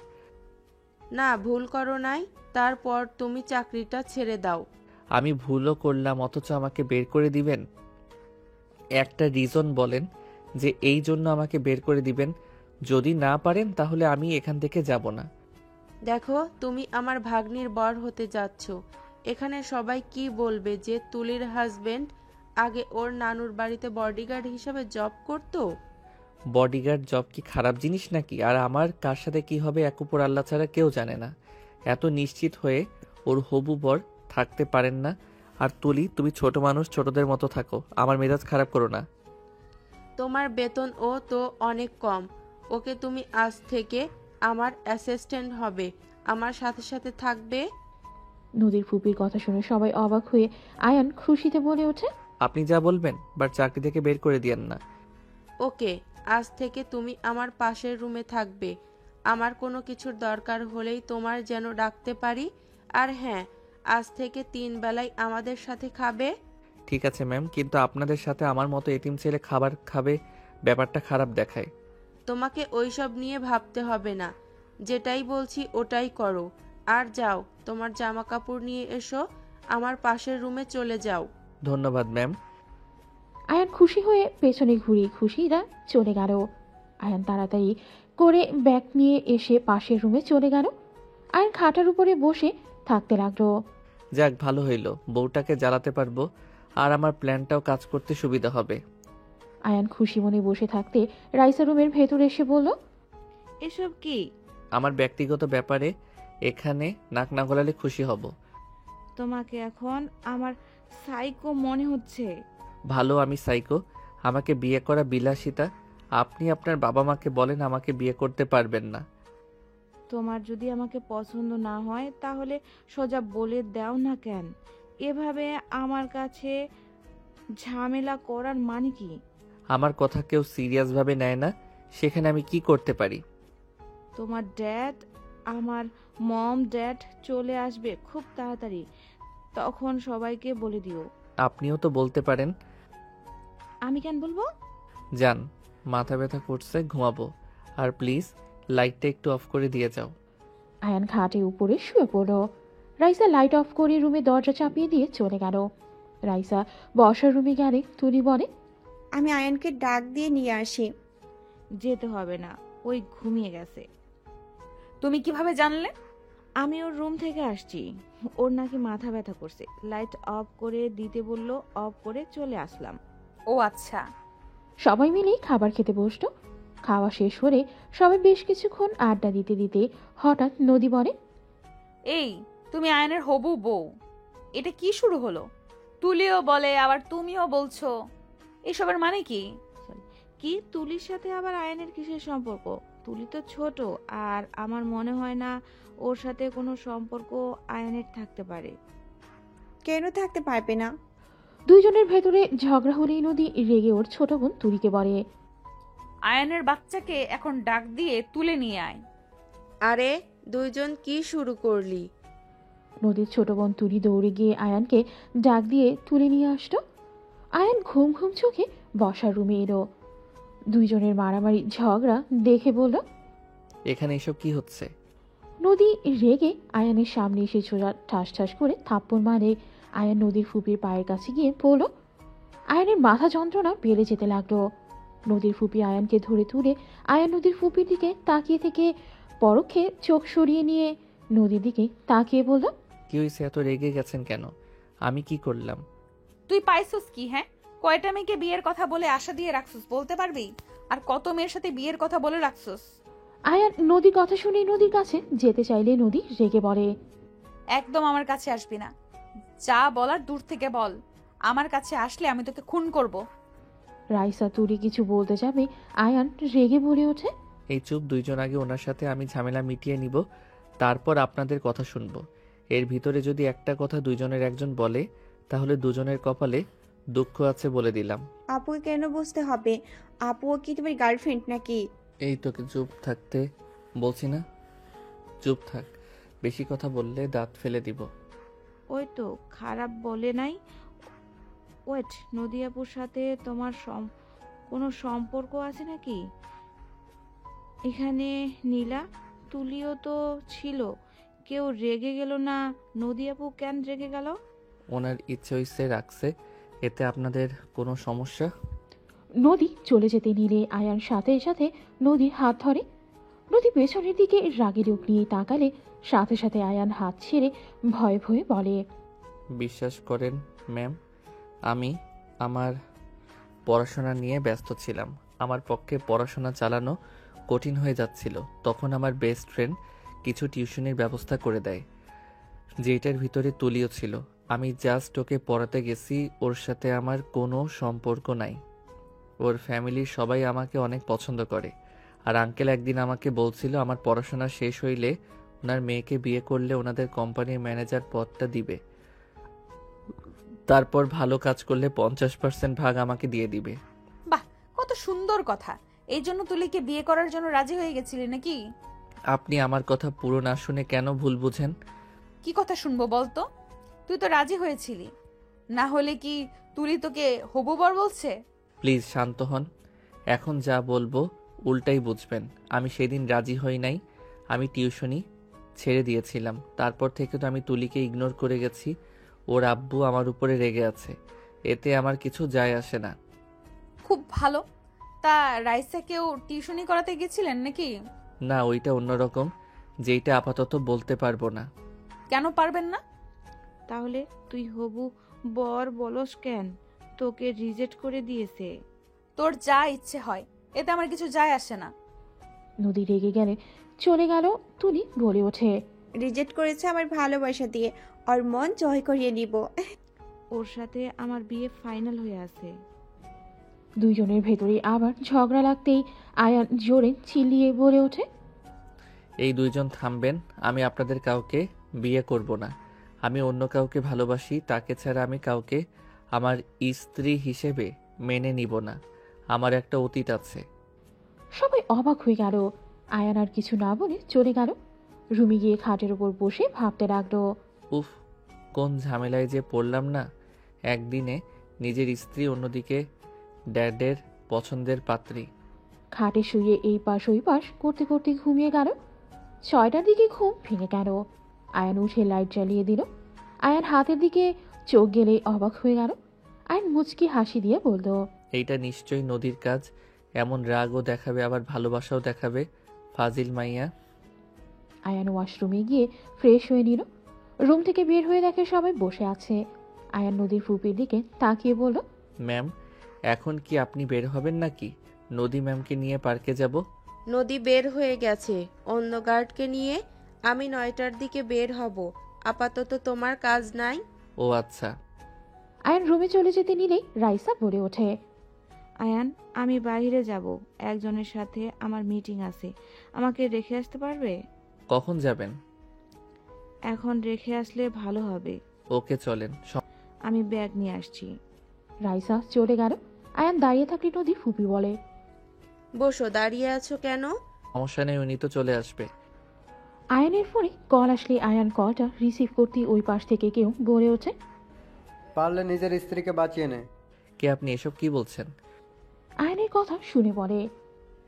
না, ভুল করো নাই, তারপর তুমি চাকরিটা ছেড়ে দাও। আমি ভুলও করলাম অথচ আমাকে বের করে দিবেন? একটা রিজন বলেন যে এই জন্য আমাকে বের করে দিবেন। যদি না পারেন তাহলে আমি এখান থেকে যাব না। দেখো, তুমি আমার ভাগ্নির বর হতে যাচ্ছ। এখানে সবাই কি বলবে যে তুলির হাজবেন্ড আগে ওর নানুর বাড়িতে বডিগার্ড হিসেবে জব করতো। বডিগার্ড জব কি খারাপ জিনিস নাকি? আর আমার কার সাথে কি হবে এক উপর আল্লাহ ছাড়া কেউ জানে না। এত নিশ্চিত হয়ে ওর হবু বর থাকতে পারেন না? আর তুলি, তুমি ছোট মানুষ, ছোটদের মতো থাকো, আমার মেজাজ খারাপ করো না। তোমার বেতন ও তো অনেক কম। ওকে তুমি আজ থেকে আমার অ্যাসিস্ট্যান্ট হবে, আমার সাথে সাথে থাকবে। নদীর ফুপির কথা শুনে সবাই অবাক হয়ে আয়ান খুশিতে বলে ওঠে, আপনি যা বলবেন, বাট চাকরি থেকে বের করে দিয়েন না। ওকে, আজ থেকে তুমি আমার পাশের রুমে থাকবে। আমার কোনো কিছুর দরকার হলেই তোমার যেন ডাকতে পারি। আর হ্যাঁ, আজ থেকে 3 বেলায় আমাদের সাথে খাবে। ঠিক আছে ম্যাম, কিন্তু আপনাদের সাথে আমার মতো এতিম ছেলে খাবার খাবে, ব্যাপারটা খারাপ দেখায়। তোমাকে ওইসব নিয়ে ভাবতে হবে না, যেটাই বলছি ওটাই করো। আর যাও, তোমার জামা কাপড় নিয়ে এসো, আমার পাশের রুমে চলে যাও। ধন্যবাদ ম্যাম। আয়ান খুশি হয়ে পেছনে ঘুরিয়ে খুশিরা চলে গেল। আয়ান তাড়াতাড়ি করে ব্যাগ নিয়ে এসে পাশের রুমে চলে গেল। আয়ান খাটার উপরে বসে থাকতে লাগলো। যাক, ভালো হইল, বউটাকে জ্বালাতে পারবো, আর আমার প্ল্যানটাও কাজ করতে সুবিধা হবে। আয়ান খুশি মনে বসে থাকতে রাইসা রুমের ভেতর এসে বলল, এসব কি? আমার ব্যক্তিগত ব্যাপারে এখানে নাক না গলালে খুশি হব। তোমাকে এখন আমার সাইকো মনে হচ্ছে। ভালো, আমি সাইকো? আমাকে বিয়ে করা বিলাসিতা? আপনি আপনার বাবা মাকে বলেন আমাকে বিয়ে করতে পারবেন না। তোমার যদি আমাকে পছন্দ না হয় তাহলে সোজা বলে দাও না কেন? এভাবে আমার কাছে ঝামেলা করার মানে কি? আমার কথা কেউ সিরিয়াসভাবে নেয় না, সেখানে আমি কি করতে পারি? তোমার ড্যাড, আমার মম ড্যাড চলে আসবে খুব তাড়াতাড়ি, তখন সবাইকে বলে দিও। আপনিও তো বলতে পারেন। আমি কেন বলবো? যান, মাথা ব্যথা করছে, ঘুমাবো। আর প্লিজ লাইটটা একটু অফ করে দিয়ে যাও। আয়ান খাটে উপরে শুয়ে পড়ল। রাইসা লাইট অফ করে রুমে দরজা চাপিয়ে দিয়ে চলে গেল। রাইসা বসার রুমে গেলে তুলি বলে, আমি আয়ানকে ডাক দিয়ে নিয়ে আসি। যেতে হবে না, ওই ঘুমিয়ে গেছে। তুমি কিভাবে জানলে? আমি ওর রুম থেকে আসছি, ওর নাকি মাথা ব্যথা করছে, লাইট অফ করে দিতে বললো, অফ করে চলে আসলাম। ও আচ্ছা। সবাই মিলেই খাবার খেতে বসলো। খাওয়া শেষ হলে সবাই বেশ কিছুক্ষণ আড্ডা দিতে দিতে হঠাৎ নদী বলে, এই, তুমি আয়নের হবু বউ, এটা কি শুরু হলো? তুলিও বলে আবার তুমিও বলছো, এসবের মানে কি? কি তুলির সাথে আবার আয়নের কিসের সম্পর্ক? তুলি তো ছোট, আর আমার মনে হয় না ওর সাথে কোনো সম্পর্ক আয়নের থাকতে পারে। কেন থাকতে পারবে না? দুইজনের ভেতরে ঝগড়া হলেই নদী রেগে ওর ছোট বোন তুলিকে বলে, আয়নের বাচ্চাকে এখন ডাক দিয়ে তুলে নিয়ে আয়। আরে, দুইজন কি শুরু করলি? নদীর ছোট বোন তুলি দৌড়ে গিয়ে আয়ানকে ডাক দিয়ে তুলে নিয়ে আসতো। আয়ান ঘুম ঘুম চোখে বসার রুমে এলো। দুইজনের মারামারি ঝগড়া দেখে বলল, এখানে এসব কি হচ্ছে? নদী রেগে আয়ানের সামনে এসে সোজা ঠাস ঠাস করে থাপ্পড় মারে। আয়ান নদীর ফুপির পায়ের কাছে গিয়ে পড়ল। আয়ানের মাথা যন্ত্রণা বেড়ে যেতে লাগলো। নদীর ফুপি আয়ানকে ধরে তুলে আয়ান নদীর ফুপির দিকে তাকিয়ে থেকে পরক্ষে চোখ সরিয়ে নিয়ে নদীর দিকে তাকিয়ে বলল, কি হয়েছে, এত রেগে গেছেন কেন? আমি কি করলাম? তুই পাইছস কি? হ্যাঁ, কয়টা মেয়েকে বিয়ের কথা বলে আশা দিয়ে রাখছস বলতে পারবি? আর কত মেয়ের সাথে বিয়ের কথা বলে রাখছস? আয়ান নদীর কথা শুনে নদীর কাছে যেতে চাইলে নদী রেগে বলে, একদম আমার কাছে আসবি না, যা বলার দূর থেকে বল। আমার কাছে আসলে আমি তোকে খুন করব। রাইসা তুলি কিছু বলতে যাবে, আয়ান রেগে বলে ওঠে, এই চুপ, দুইজন আগে ওনার সাথে আমি ঝামেলা মিটিয়ে নিব, তারপর আপনাদের কথা শুনবো। এর ভিতরে যদি একটা কথা দুইজনের একজন বলে, তাহলে দুজনের কপালে দুঃখ আছে বলে দিলাম। আপুকে কেন বুঝতে হবে? আপুও কি তোমার গার্লফ্রেন্ড নাকি? এই তোকে চুপ থাকতে বলছি না? চুপ থাক, বেশি কথা বললে দাঁত ফেলে দিব। ওই তো খারাপ বলে নাই। ওয়েট, নদিয়াপুর সাথে তোমার কোনো সম্পর্ক আছে নাকি? এখানে নীলা, তুলিও তো ছিল, কেউ রেগে গেল না? নদিয়াপু কেন রেগে গেল? ওনার ইচ্ছে হইছে রাখছে, এতে আপনাদের কোনো সমস্যা? নদী চলে যেতে নিলে আয়ান সাথে সাথে নদীর হাত ধরে। নদী পেছনের দিকে রাগে রূপ নিয়ে তাকালে সাথে সাথে আয়ান হাত ছেড়ে ভয়ে ভয়ে বলে, বিশ্বাস করেন ম্যাম, আমি আমার পড়াশোনা নিয়ে ব্যস্ত ছিলাম। আমার পক্ষে পড়াশোনা চালানো কঠিন হয়ে যাচ্ছিল। তখন আমার বেস্ট ফ্রেন্ড কিছু টিউশনের ব্যবস্থা করে দেয়, যেটার ভিতরে তুলিও ছিল। আমি জাস্ট ওকে পড়াতে গেছি, ওর সাথে আমার কোনো সম্পর্ক নাই। ওর ফ্যামিলির সবাই আমাকে অনেক পছন্দ করে। আর আঙ্কেল একদিন আমাকে বলছিল আমার পড়াশোনা শেষ হইলে ওনার মেয়েকে বিয়ে করলে ওনাদের কোম্পানির ম্যানেজার পদটা দিবে, তারপর ভালো কাজ করলে 50% ভাগ আমাকে দিয়ে দিবে। বাহ, কত সুন্দর কথা। এই জন্য তুলিকে বিয়ে করার জন্য রাজি হয়ে গেছিলি নাকি? আপনি আমার কথা পুরো না শুনে কেন ভুল বুঝেন? কি কথা শুনবো বলতো? তুই তো রাজি হয়েছিলি, না হলে কি তুলি তোকে হবু বর বলছে? প্লিজ শান্ত হন। এখন যা বলবো উল্টাই বুঝবেন। আমি সেদিন রাজি হই নাই। আমি টিউশনি ছেড়ে দিয়েছিলাম। তারপর থেকে তো আমি তুলিকে ইগনোর করে গেছি। ওর আব্বু আমার উপরে রেগে আছে, এতে আমার কিছু যায় আসে না। খুব ভালো। তা রাইসাকেও টিউশনি করাতে গেছিলেন নাকি? না, ওইটা অন্যরকম, যেইটা আপাতত বলতে পারবো না। কেন পারবেন না? তাহলে তুই হবু বর বলস কেন? তোকে রিজেক্ট করে দিয়েছে। তোর যা ইচ্ছে হয়, এতে আমার কিছু যায় আসে না। নদী রেগে গেলে চলে গেল। তুলি বলে ওঠে, রিজেক্ট করেছে আমার ভালোবাসা দিয়ে, ওর মন জয় করিয়ে নিব। ওর সাথে আমার বিয়ে ফাইনাল হয়ে আছে। দুইজনের ভেতরে আবার ঝগড়া লাগতেই আয়ান জোরে চিল্লিয়ে বলে ওঠে, এই দুইজন থামবেন। আমি আপনাদের কাউকে বিয়ে করব না। আমি অন্য কাউকে ভালোবাসি, তাকে ছাড়া আমি কাউকে আমার স্ত্রী হিসেবে মেনে নিব না। আমার একটা অতীত আছে। সবাই অবাক হয়ে গেল। আয়ান আর কিছু না বলে চলে গেল। রুমে গিয়ে খাটের উপর বসে ভাবতে লাগলো, উফ, কোন ঝামেলায় যে পড়লাম না। একদিনে নিজের স্ত্রী, অন্যদিকে ড্যাডের পছন্দের পাত্রী। খাটে শুয়ে এই পাশ ওই পাশ করতে করতে ঘুমিয়ে গেল। 6টার দিকে ঘুম ভেঙে গেল। আয়ান উঠে লাইট জ্বালিয়ে দিল। আয়ান হাতের দিকে চোখ গেলেই অবাক হয়ে গেল। আয়ান মুচকি হাসি দিয়ে বলল, এইটা নিশ্চয়ই নদীর কাজ। এমন রাগও দেখাবে আবার ভালোবাসাও দেখাবে, ফাজিল মাইয়া। আয়ান ওয়াশরুমে গিয়ে ফ্রেশ হয়ে নিল। রুম থেকে বের হয়ে দেখে সবাই বসে আছে। আয়ান নদীর ফুপির দিকে তাকিয়ে বলল, ম্যাম, এখন কি আপনি বের হবেন নাকি? নদী ম্যামকে নিয়ে পার্কে যাব। নদী বের হয়ে গেছে অন্য গার্ডকে নিয়ে। আমি 9টার দিকে বের হব। আপাতত তোমার কাজ নাই? ও আচ্ছা। আয়ান রুমে চলে যেতে নিলেই রাইসা বলে ওঠে, আয়ান, আমি বাইরে যাব, একজনের সাথে আমার মিটিং আছে। আমাকে রেখে আসতে পারবে? কখন যাবেন? এখন রেখে আসলে ভালো হবে। ওকে চলেন। আমি ব্যাগ নিয়ে আসছি। রাইসা চলে গেল। আয়ান দাঁড়িয়ে থাকলে নদী ফুপি বলে, বসো, দাঁড়িয়ে আছো কেন? সমস্যা নেই, উনি তো চলে আসবে। আয়ানের ফোনে কল আসলে আয়ান কলটা রিসিভ করতে ওই পাশ থেকে কেউ বলে ওঠে, পারলে নিজের স্ত্রীকে বাঁচিয়ে নে। কে আপনি? এসব কি বলছেন? আয়ানের কথা শুনে বলে,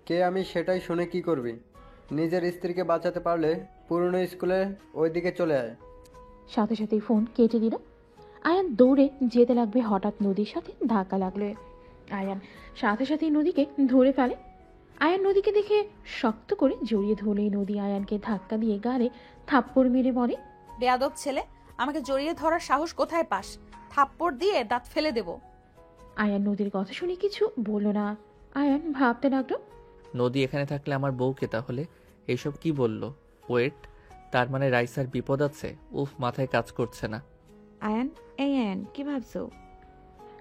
কে আমি সেটাই শুনে কি করবি? নিজের স্ত্রীকে বাঁচাতে পারলে পুরনো স্কুলে ওইদিকে চলে আয়। সাথে সাথেই ফোন কেটে দিল। আয়ান দৌড়ে যেতে লাগবে, হঠাৎ নদীর সাথে ধাক্কা লাগলো। আয়ান সাথে সাথেই নদীকে ধরে ফেলে। আয়ান নদীকে দেখে শক্ত করে জড়িয়ে ধরলে নদী আয়ানকে ধাক্কা দিয়ে গালে থাপ্পড় মেরে বলে, বেয়াদব ছেলে, আমাকে জড়িয়ে ধরার সাহস কোথায় পাস? থাপ্পড় দিয়ে দাঁত ফেলে দেব। আয়ান নদীর কথা শুনে কিছু বলল না। আয়ান ভাবতে লাগলো, নদী এখানে থাকলে আমার বউকে তাহলে এইসব কি বলল? ওয়েট, তার মানে রাইসার বিপদ আছে? উফ, মাথায় কাজ করছে না। আয়ান, এই আয়ান, কি ভাবছো?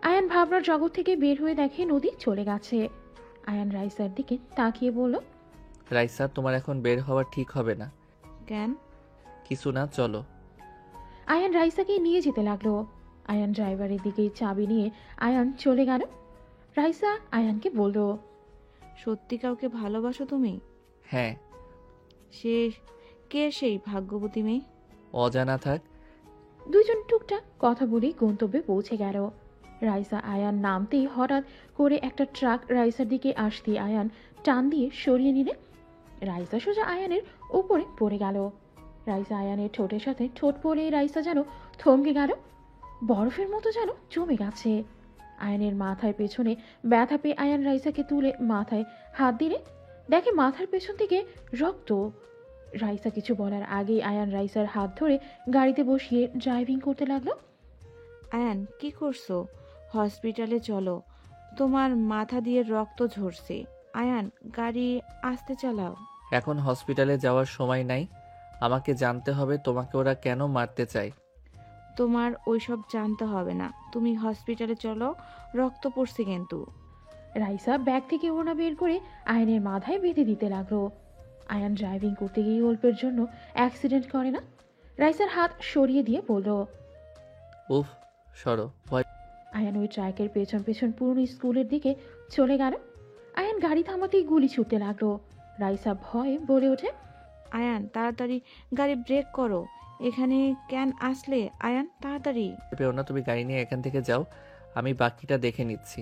আয়ান ভাবনার জগৎ থেকে বের হয়ে দেখে নদী চলে গেছে। আয়ান রাইসার দিকে তাকিয়ে বলল, রাইসা, তোমার এখন বের হওয়া ঠিক হবে না। কেন? কিছু না, চলো। আয়ান রাইসাকে নিয়ে যেতে লাগলো। আয়ান ড্রাইভারের দিকে চাবি নিয়ে আয়ান চলে গেল। রাইসা আয়ানকে বলল, সত্যি কাউকে ভালোবাসো তুমি? হ্যাঁ। সে কে সেই ভাগ্যবতী মেয়ে? অজানা থাক। দুইজন টুকটাক কথা বলেই গন্তব্যে পৌঁছে গেল। রাইসা আয়ান নামতেই হঠাৎ করে একটা ট্রাক রাইসার দিকে আসতে আয়ান টান দিয়ে সরিয়ে নিলে রাইসা সোজা আয়ানের উপরে পড়ে গেল। রাইসা আয়ানের ঠোঁটের সাথে ঠোঁট পড়ে রাইসা যেন থমকে গেল, বরফের মতো যেন জমে গেছে। আয়ানের মাথার পেছনে ব্যথা পেয়ে আয়ান রাইসাকে তুলে মাথায় হাত দিলে দেখে মাথার পেছন থেকে রক্ত। রাইসা কিছু বলার আগেই আয়ান রাইসার হাত ধরে গাড়িতে বসিয়ে ড্রাইভিং করতে লাগলো। আয়ান, কি করছো? হসপিটালে চলো, তোমার মাথা দিয়ে রক্ত ঝরছে। আয়ান, গাড়ি আস্তে চালাও। এখন হসপিটালে যাওয়ার সময় নাই। আমাকে জানতে হবে তোমাকে ওরা কেন মারতে চায়। তোমার ওইসব জানতে হবে না। তুমি হসপিটালে চলো, রক্ত পড়ছে কিন্তু। রাইসা ব্যাগ থেকে ওড়না বের করে আয়নের মাথায় বেঁধে দিতে লাগলো। আয়ান ড্রাইভিং করতে গিয়ে অল্পের জন্য অ্যাক্সিডেন্ট করে না। রাইসার হাত সরিয়ে দিয়ে বলল, উফ, সরো, ভয়। আয়ান ওই ট্রাকের পেছন পেছন পুরনো স্কুলের দিকে চলে গেল। আয়ান গাড়ি থামাতেই গুলি ছুটতে লাগলো। রাইসা ভয়ে বলে ওঠে, আয়ান তাড়াতাড়ি গাড়ি ব্রেক করো। এখানে কেন আসলে আয়ান? তাড়াতাড়ি। পেও না, তুমি গাড়ি নিয়ে এখান থেকে যাও, আমি বাকিটা দেখে নিচ্ছি।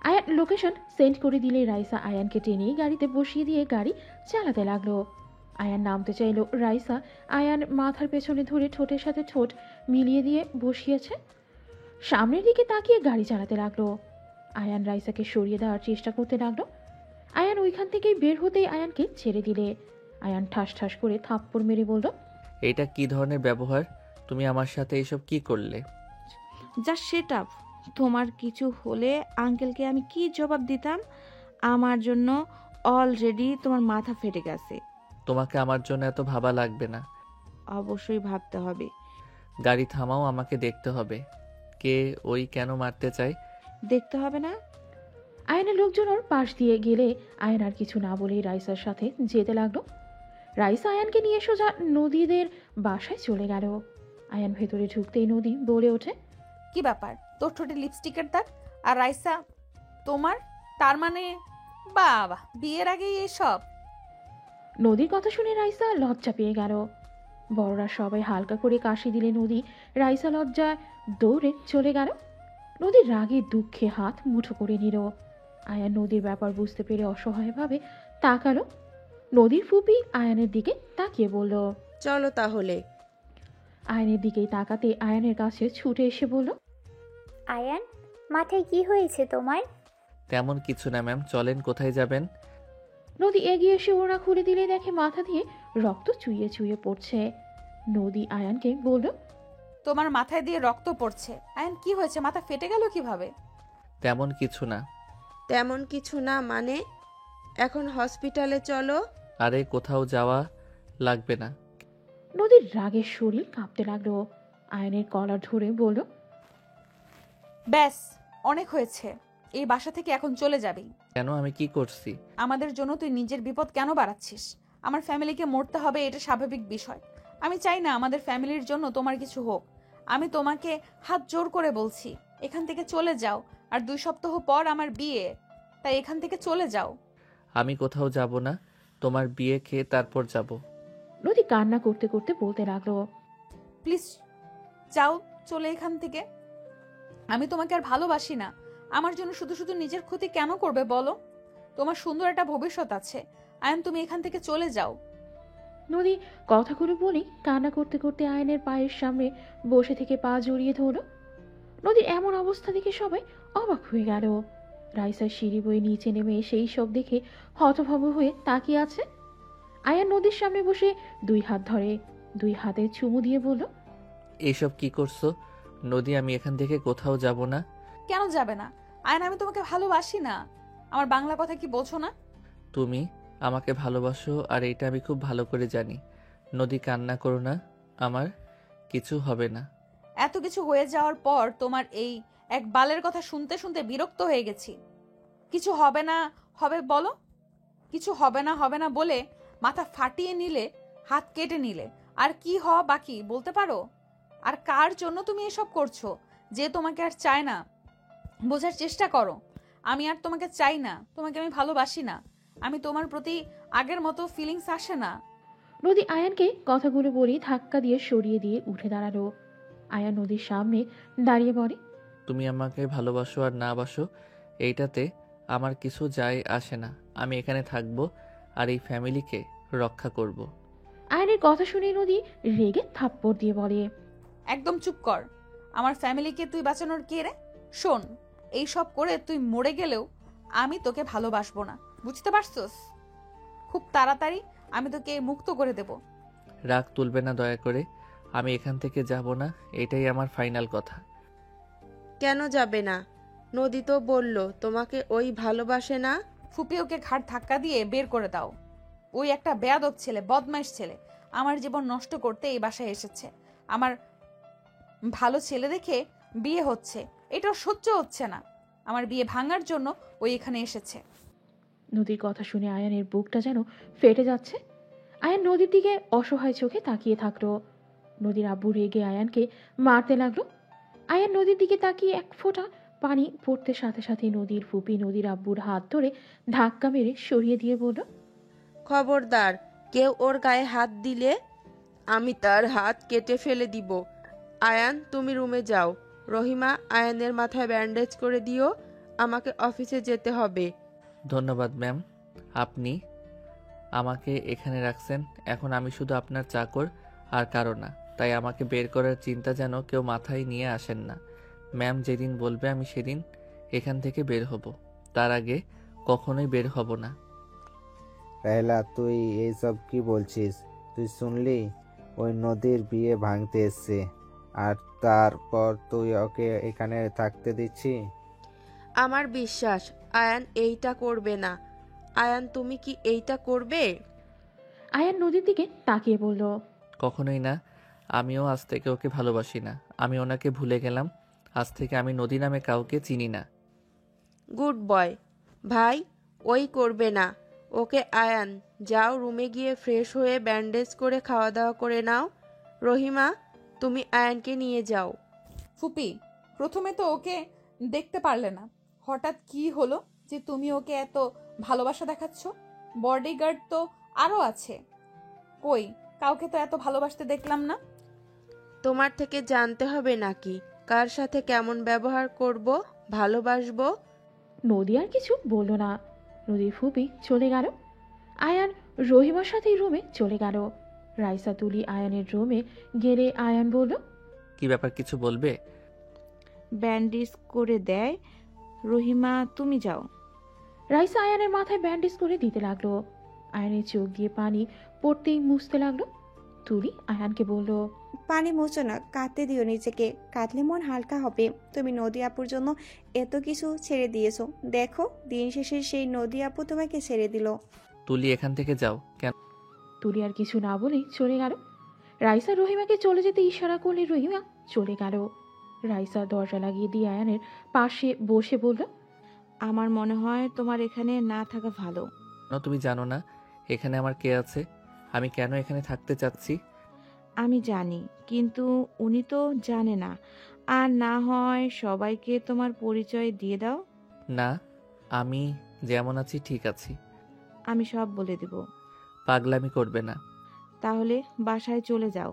আয়ান লোকেশন সেন্ড করে দিলে রাইসা আয়ানকে টেনে গাড়িতে বসিয়ে দিয়ে গাড়ি চালাতে লাগলো। আয়ান নামতে চাইলো। রাইসা আয়ান মাথার পেছনে ধরে ঠোঁটের সাথে ঠোঁট মিলিয়ে দিয়ে বসিয়েছে। সামনের দিকে তাকিয়ে গাড়ি চালাতে লাগলো। আয়ান রাইসাকে সরিয়ে দেওয়ার চেষ্টা করতে লাগলো। আয়ান ওইখান থেকেই বের হতেই আয়ানকে ছেড়ে দিলে। আয়ান ঠাস ঠাস করে থাপ্পড় মেরে বলল, এটা কি ধরনের ব্যবহার? তুমি আমার সাথে এসব কি করলে? Just set up. তোমার কিছু হলে আঙ্কেলকে আমি কি জবাব দিতাম? আমার জন্য অলরেডি তোমার মাথা ফেটে গেছে। তোমাকে আমার জন্য এত ভাবা লাগবে না। অবশ্যই ভাবতে হবে। গাড়ি থামাও, আমাকে দেখতে হবে কে ওই কেন মারতে চায়। দেখতে হবে না? আয়নের লোকজন ওর পাশ দিয়ে গেলে আয়ন আর কিছু না বলেই রাইসার সাথে যেতে লাগলো। রাইসা আয়ানকে নিয়ে সোজা নদীদের বাসায় চলে গেল। আয়ান ভেতরে ঢুকতেই নদী বলে ওঠে, কি ব্যাপার? তোর ঠোঁটে লিপস্টিকের দাগ আর রাইসা তোমার, তার মানে বাবা বিয়ের আগেই এসব? নদীর কথা শুনে রাইসা লজ্জা পেয়ে গেল। বড়রা সবাই হালকা করে কাশি দিলে নদী রাইসা লজ্জায় দৌড়ে চলে গেল। নদীর রাগে দুঃখে হাত মুঠো করে নিল। আয়ান নদীর ব্যাপার বুঝতে পেরে অসহায়ভাবে তাকালো। নদীর ফুপি আয়ানের দিকে তাকিয়ে বলল, চলো তাহলে। আয়ানের দিকেই তাকাতে আয়ানের কাছে ছুটে এসে বলল, আয়ান, মাথায় কি হয়েছে তোমার? তেমন কিছু না ম্যাম, চলেন। কোথায় যাবেন? নদী এগিয়ে এসে ওড়না খুলে দিলে দেখে মাথা দিয়ে রক্ত চুইয়ে চুইয়ে পড়ছে। নদী আয়ানকে বলল, তোমার মাথায় দিয়ে রক্ত পড়ছে। আয়ান কি হয়েছে? মাথা ফেটে গেল কিভাবে? তেমন কিছু না। তেমন কিছু না মানে? এখন হসপিটালে চলো। আরে কোথাও যাওয়া লাগবে না। নদীর রাগের শরীর কাঁপতে লাগলো। আয়নের কলার ধরে বলল, ব্যাস, অনেক হয়েছে। এই বাসা থেকে এখন চলে যাবি। কেন? আমি কি করছি? আমাদের জন্য তুই নিজের বিপদ কেন বাড়াচ্ছিস? আমার ফ্যামিলিকে মরতে হবে, এটা স্বাভাবিক বিষয়। আমি চাই না আমাদের ফ্যামিলির জন্য তোমার কিছু হোক। আমি তোমাকে হাত জোর করে বলছি, এখান থেকে চলে যাও। আর 2 সপ্তাহ পর আমার বিয়ে, তাই এখান থেকে চলে যাও। আমি কোথাও যাব না, তোমার বিয়ে খেয়ে তারপর যাব। নদী কান্না করতে করতে বলতে লাগলো, প্লিজ যাও চলে এখান থেকে। আমি তোমাকে আর ভালোবাসি না। আমার জন্য শুধু শুধু নিজের ক্ষতি কেন করবে বলো? তোমার সুন্দর একটা ভবিষ্যৎ আছে। আয়ান, তুমি এখান থেকে চলে যাও। নদী কথাগুলো বলেই কান্না করতে করতে আয়নের পায়ের সামনে বসে থেকে পা জড়িয়ে ধরল। নদীর এমন অবস্থা দেখে সবাই অবাক হয়ে গেল। রাইসা সিঁড়ি বয়ে নিচে নেমে সেই সব দেখে হতভম্ব হয়ে তাকিয়ে আছে। আয়ান নদীর সামনে বসে 2 হাত ধরে 2 হাতে চুমু দিয়ে বলল, এইসব কি করছো নদী? আমি এখান থেকে কোথাও যাব না। কেন যাবে না? আয়ান, আমি তোমাকে ভালোবাসি না। আমার বাংলা কথা কি বোঝো না? তুমি আমাকে ভালোবাসো আর এটা আমি খুব ভালো করে জানি। নদী, কান্না করো না, আমার কিছু হবে না। এত কিছু হয়ে যাওয়ার পর তোমার এই এক বালের কথা শুনতে শুনতে বিরক্ত হয়ে গেছি। কিছু হবে না হবে বলো, কিছু হবে না বলে মাথা ফাটিয়ে নিলে, হাত কেটে নিলে, আর কি হওয়া বাকি বলতে পারো? আর কার জন্য তুমি এসব করছো? যে তোমাকে আর চায় না। বোঝার চেষ্টা করো, আমি আর তোমাকে চাই না, তোমাকে আমি ভালোবাসি না। আমি তোমার প্রতি আগের মতো ফিলিংস আসে না। নদী আয়ানকে কথাগুলো বলে ধাক্কা দিয়ে সরিয়ে দিয়ে উঠে দাঁড়ালো। আয়ান নদীর সামনে দাঁড়িয়ে বলে, তুমি আমাকে ভালোবাসো আর না বাসো এইটাতে আমার কিছু যায় আসে না। আমি এখানে থাকবো আর এই ফ্যামিলিকে রক্ষা করব। আয়ানের কথা শুনে নদী রেগে থাপ্পড় দিয়ে বলে, একদম চুপ কর। আমার ফ্যামিলিকে তুই বাঁচানোর কে রে? শোন, এই সব করে তুই মরে গেলেও আমি তোকে ভালোবাসবো না, বুঝতে পারছস? খুব তাড়াতাড়ি আমি তোকে মুক্ত করে দেব। রাগ তুলবে না দয়া করে। আমি এখান থেকে যাব না, এটাই আমার ফাইনাল কথা। কেন যাবে না? নদী তো বলল তোমাকে ওই ভালোবাসে না। ফুপি ওকে ঘাট ধাক্কা দিয়ে বের করে দাও। ওই একটা বেয়াদব ছেলে, বদমাইশ ছেলে, আমার জীবন নষ্ট করতে এই বাসায় এসেছে। আমার ভালো ছেলে দেখে বিয়ে হচ্ছে, এটা সহ্য হচ্ছে না। আমার বিয়ে ভাঙার জন্য ওই এখানে এসেছে। নদীর কথা শুনে আয়ানের বুকটা যেন ফেটে যাচ্ছে। আয়ান নদীর দিকে অসহায় চোখে তাকিয়ে থাকলো। নদীর আব্বু রেগে আয়ানকে মারতে লাগলো। আয়ান নদীর দিকে তাকিয়ে এক ফোঁটা পানি পড়তে সাথে সাথে নদীর ফুপি নদীর আব্বুর হাত ধরে ধাক্কা মেরে সরিয়ে দিয়ে বলল, খবরদার, কেউ ওর গায়ে হাত দিলে আমি তার হাত কেটে ফেলে দিব। আয়ান, তুমি রুমে যাও। রহিমা, আয়ানের মাথায় ব্যান্ডেজ করে দিও, আমাকে অফিসে যেতে হবে। ধন্যবাদ ম্যাম, আপনি আমাকে এখানে রাখছেন। এখন আমি শুধু আপনার চাকর আর কারো না, তাই আমাকে বের করার চিন্তা যেন কেউ মাথায় নিয়ে আসেন না। ম্যাম যেদিন বলবে আমি সেদিন এখান থেকে বের হব, তার আগে কখনোই বের হব না। রাহেলা, তুই এইসব কি বলছিস? তুই শুনলি ওই নদীর বিয়ে ভাঙতে এসছে, আর তারপর তুই ওকে এখানে থাকতে দিচ্ছি? আমার বিশ্বাস আয়ান এইটা করবে না। আয়ান, তুমি কি এইটা করবে? আয়ান নদীর দিকে তাকিয়ে বলল, কখনোই না। আমিও আজ থেকে ওকে ভালোবাসি না। আমি ওনাকে ভুলে গেলাম। আজ থেকে আমি নদী নামে কাউকে চিনি না। গুড বয় ভাই, ওই করবে না। ওকে আয়ান, যাও রুমে গিয়ে ফ্রেশ হয়ে ব্যান্ডেজ করে খাওয়া দাওয়া করে নাও। রহিমা, তুমি আয়ানকে নিয়ে যাও। ফুপি, প্রথমে তো ওকে দেখতে পারলে না, হঠাৎ কি হলো যে তুমি ওকে এত ভালোবাসা দেখাচ্ছ? বডিগার্ড তো আরো আছে, কই কাউকে তো এত ভালোবাসতে দেখলাম না। তোমার থেকে জানতে হবে নাকি কার সাথে কেমন ব্যবহার করব, ভালোবাসবো? নদী আর কিছু বলল না। নদীর ফুপি চলে গেল। আয়ান রহিমার সাথে রুমে চলে গেল। রাইসা তুলি আয়ানের রুমে গেলে আয়ান বলল, কি ব্যাপার, কিছু বলবে? ব্যান্ডেজ করে দেয়। রহিমা, তুমি যাও। রাইসা আয়ানের মাথায় ব্যান্ডেজ করে দিতে লাগলো। আয়ানের চোখ দিয়ে পানি পড়তেই মুছতে লাগলো। তুলি আয়ানকে বলল, পানি মুছো না, কাঁদতে দিও নিজেকে, কাঁদলে মন হালকা হবে। তুমি নদী আপুর জন্য এত কিছু ছেড়ে দিয়েছো, দেখো দিন শেষে সেই নদী আপু তোমাকে ছেড়ে দিল। তুলি এখান থেকে যাও। কেন? তুলি আর কিছু না বলেই চলে গেল। রাইসা রহিমাকে চলে যেতে ইশারা করলে রহিমা চলে গেল। রাইসা দরজা লাগিয়ে দিয়ে আয়ানের পাশে বসে বলল, আমার মনে হয় তোমার এখানে না থাকা ভালো। তুমি জানো না এখানে আমার কে আছে, আমি কেন এখানে থাকতে চাচ্ছি? আমি জানি, কিন্তু উনি তো জানে না। আর না হয় সবাইকে তোমার পরিচয় দিয়ে দাও। না, আমি যেমন আছি ঠিক আছি। আমি সব বলে দেব। পাগলামি করবে না। তাহলে বাসায় চলে যাও।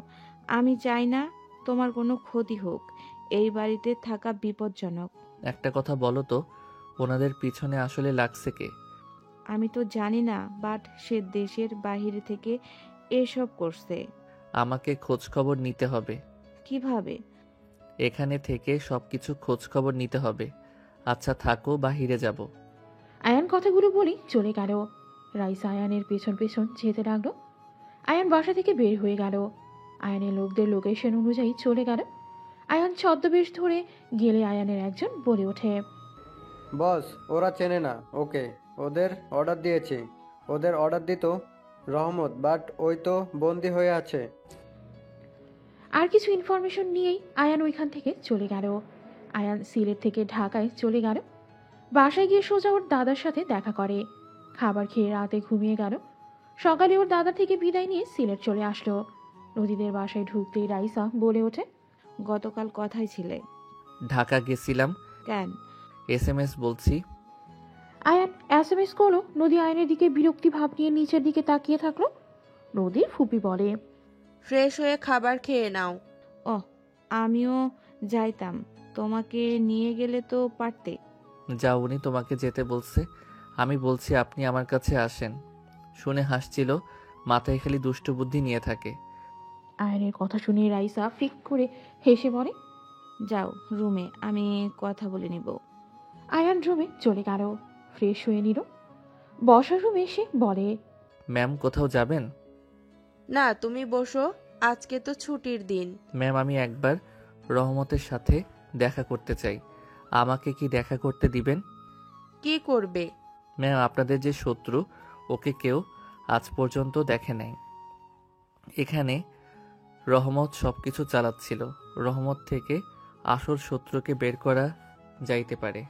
আমি চাই না তোমার কোনো ক্ষতি হোক। এই বাড়িতে থাকা বিপজ্জনক। একটা কথা বলো তো, ওনাদের পিছনে আসলে লাগছে কে? আমি তো জানি না, বাট সে দেশের বাইরে থেকে এসব করছে। আমাকে খোঁজ খবর নিতে হবে। কিভাবে? এখানে থেকে সবকিছু খোঁজ খবর নিতে হবে। আচ্ছা থাকো, বাহিরে যাব। আয়ান কথাগুলো বলি চলে গেল। রাইসা আয়ানের পেছন পেছন যেতে লাগলো। আয়ান বাসা থেকে বের হয়ে গেল। আয়ানের লোকদের লোকেশন অনুযায়ী চলে গেল। আয়ান ছদ্মবেশ ধরে গেলে আয়ানের একজন বলে ওঠে, বস, ওরা চেনে না ওকে, ওদের অর্ডার দিয়েছি। ওদের অর্ডার দিত রহমত, বাট ওই তো বন্দি হয়ে আছে। আর কিছু ইনফরমেশন নিয়েই আয়ান ওইখান থেকে চলে গেল। আয়ান সিলেট থেকে ঢাকায় চলে গেল। বাসায় গিয়ে সোজা ওর দাদার সাথে দেখা করে। খাবার খেয়ে রাতে ঘুমিয়ে গেল। সকালে ওর দাদা থেকে বিদায় নিয়ে সিলেট চলে আসলো। নদীদের বাসায় ঢুকতেই রাইসা বলে ওঠে, গতকাল কথাই ছিলে। ঢাকা গেছিলাম। কেন? SMS বলছি। আয়ান SMS করলো। নদী আয়নের দিকে বিরক্তি ভাব নিয়ে নিচের দিকে তাকিয়ে থাকলো। নদীর ফুপি বলে, ফ্রেশ হয়ে খাবার খেয়ে নাও। ও, আমিও যাইতাম, তোমাকে নিয়ে গেলে তো পারতে। যাও, উনি তোমাকে যেতে বলছে। আমি বলছি আপনি আমার কাছে আসেন। শুনে হাসছিল, মাথায় খালি দুষ্ট বুদ্ধি নিয়ে থাকে। আয়নের কথা শুনে রাইসা ফিক করে হেসে বলে, যাও রুমে, আমি কথা বলে নিব। আয়ান রুমে চলে গেল। ফ্রেশ হয়ে নিল। বসার রুমে এসে বলে, ম্যাম কোথাও যাবেন? না, তুমি বসো, আজকে তো ছুটির দিন। ম্যাম আমি একবার রহমতের সাথে দেখা করতে চাই। আমাকে কি দেখা করতে দিবেন? কি করবে? ম্যাম আপনাদের যে শত্রু, ওকে কেউ আজ পর্যন্ত দেখে নাই। এখানে রহমত সবকিছু চালাচ্ছিল। রহমত থেকে আসল শত্রুকে বের করা যাইতে পারে।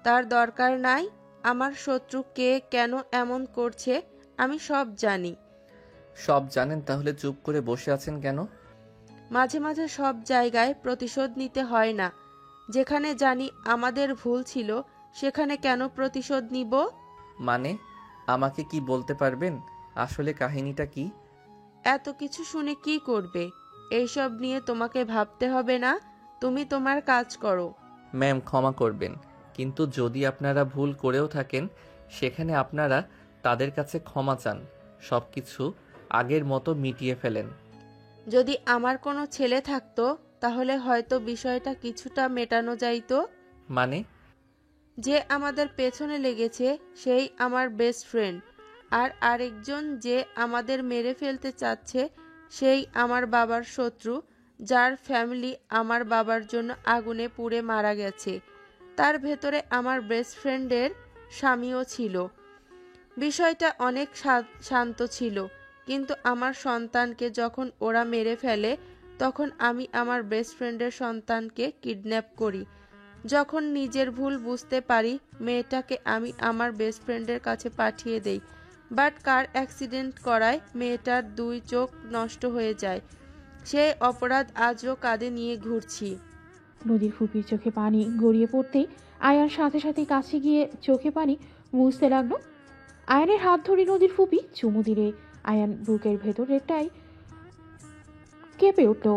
তার দরকার নাই। আমার শত্রু কে, কেন এমন করছে, আমি সব জানি। সব জানেন তাহলে চুপ করে বসে আছেন কেন? মাঝে মাঝে সব জায়গায় প্রতিশোধ নিতে হয় না। যেখানে জানি আমাদের ভুল ছিল সেখানে কেন প্রতিশোধ নিব? মানে আমাকে কি বলতে পারবেন আসলে কাহিনীটা কি? এত কিছু শুনে কি করবে? এইসব নিয়ে তোমাকে ভাবতে হবে না, তুমি তোমার কাজ করো। ম্যাম ক্ষমা করবেন, কিন্তু যদি আপনারা ভুল করেও থাকেন সেখানে আপনারা তাদের কাছে ক্ষমা চান, সবকিছু আগের মতো মিটিয়ে ফেলেন। যদি আমার কোনো ছেলে থাকতো তাহলে হয়তো বিষয়টা কিছুটা মেটানো যাইতো। মানে? যে আমাদের পেছনে লেগেছে সেই আমার বেস্ট ফ্রেন্ড, আর আরেকজন যে আমাদের মেরে ফেলতে চাচ্ছে সেই আমার বাবার শত্রু, যার ফ্যামিলি আমার বাবার জন্য আগুনে পুড়ে মারা গেছে। তার ভেতরে আমার বেস্ট ফ্রেন্ডের স্বামীও ছিল। বিষয়টা অনেক শান্ত ছিল, কিন্তু আমার সন্তানকে যখন ওরা মেরে ফেলে তখন আমি আমার বেস্ট ফ্রেন্ডের সন্তানকে কিডন্যাপ করি। যখন নিজের ভুল বুঝতে পারি মেয়েটাকে আমি আমার বেস্ট ফ্রেন্ডের কাছে পাঠিয়ে দেই, বাট কার অ্যাক্সিডেন্ট করায় মেয়েটার 2 চোখ নষ্ট হয়ে যায়। সেই অপরাধ আজও কাঁধে নিয়ে ঘুরছি। নদীর ফুপির চোখে পানি গড়িয়ে পড়তেই আয়ান সাথে সাথে কাছে গিয়ে চোখে পানি মুছতে লাগলো। আয়ানের হাত ধরে নদীর ফুপি চুমু দিলে আয়ান বুকের ভেতরেরটাই কেঁপে উঠল।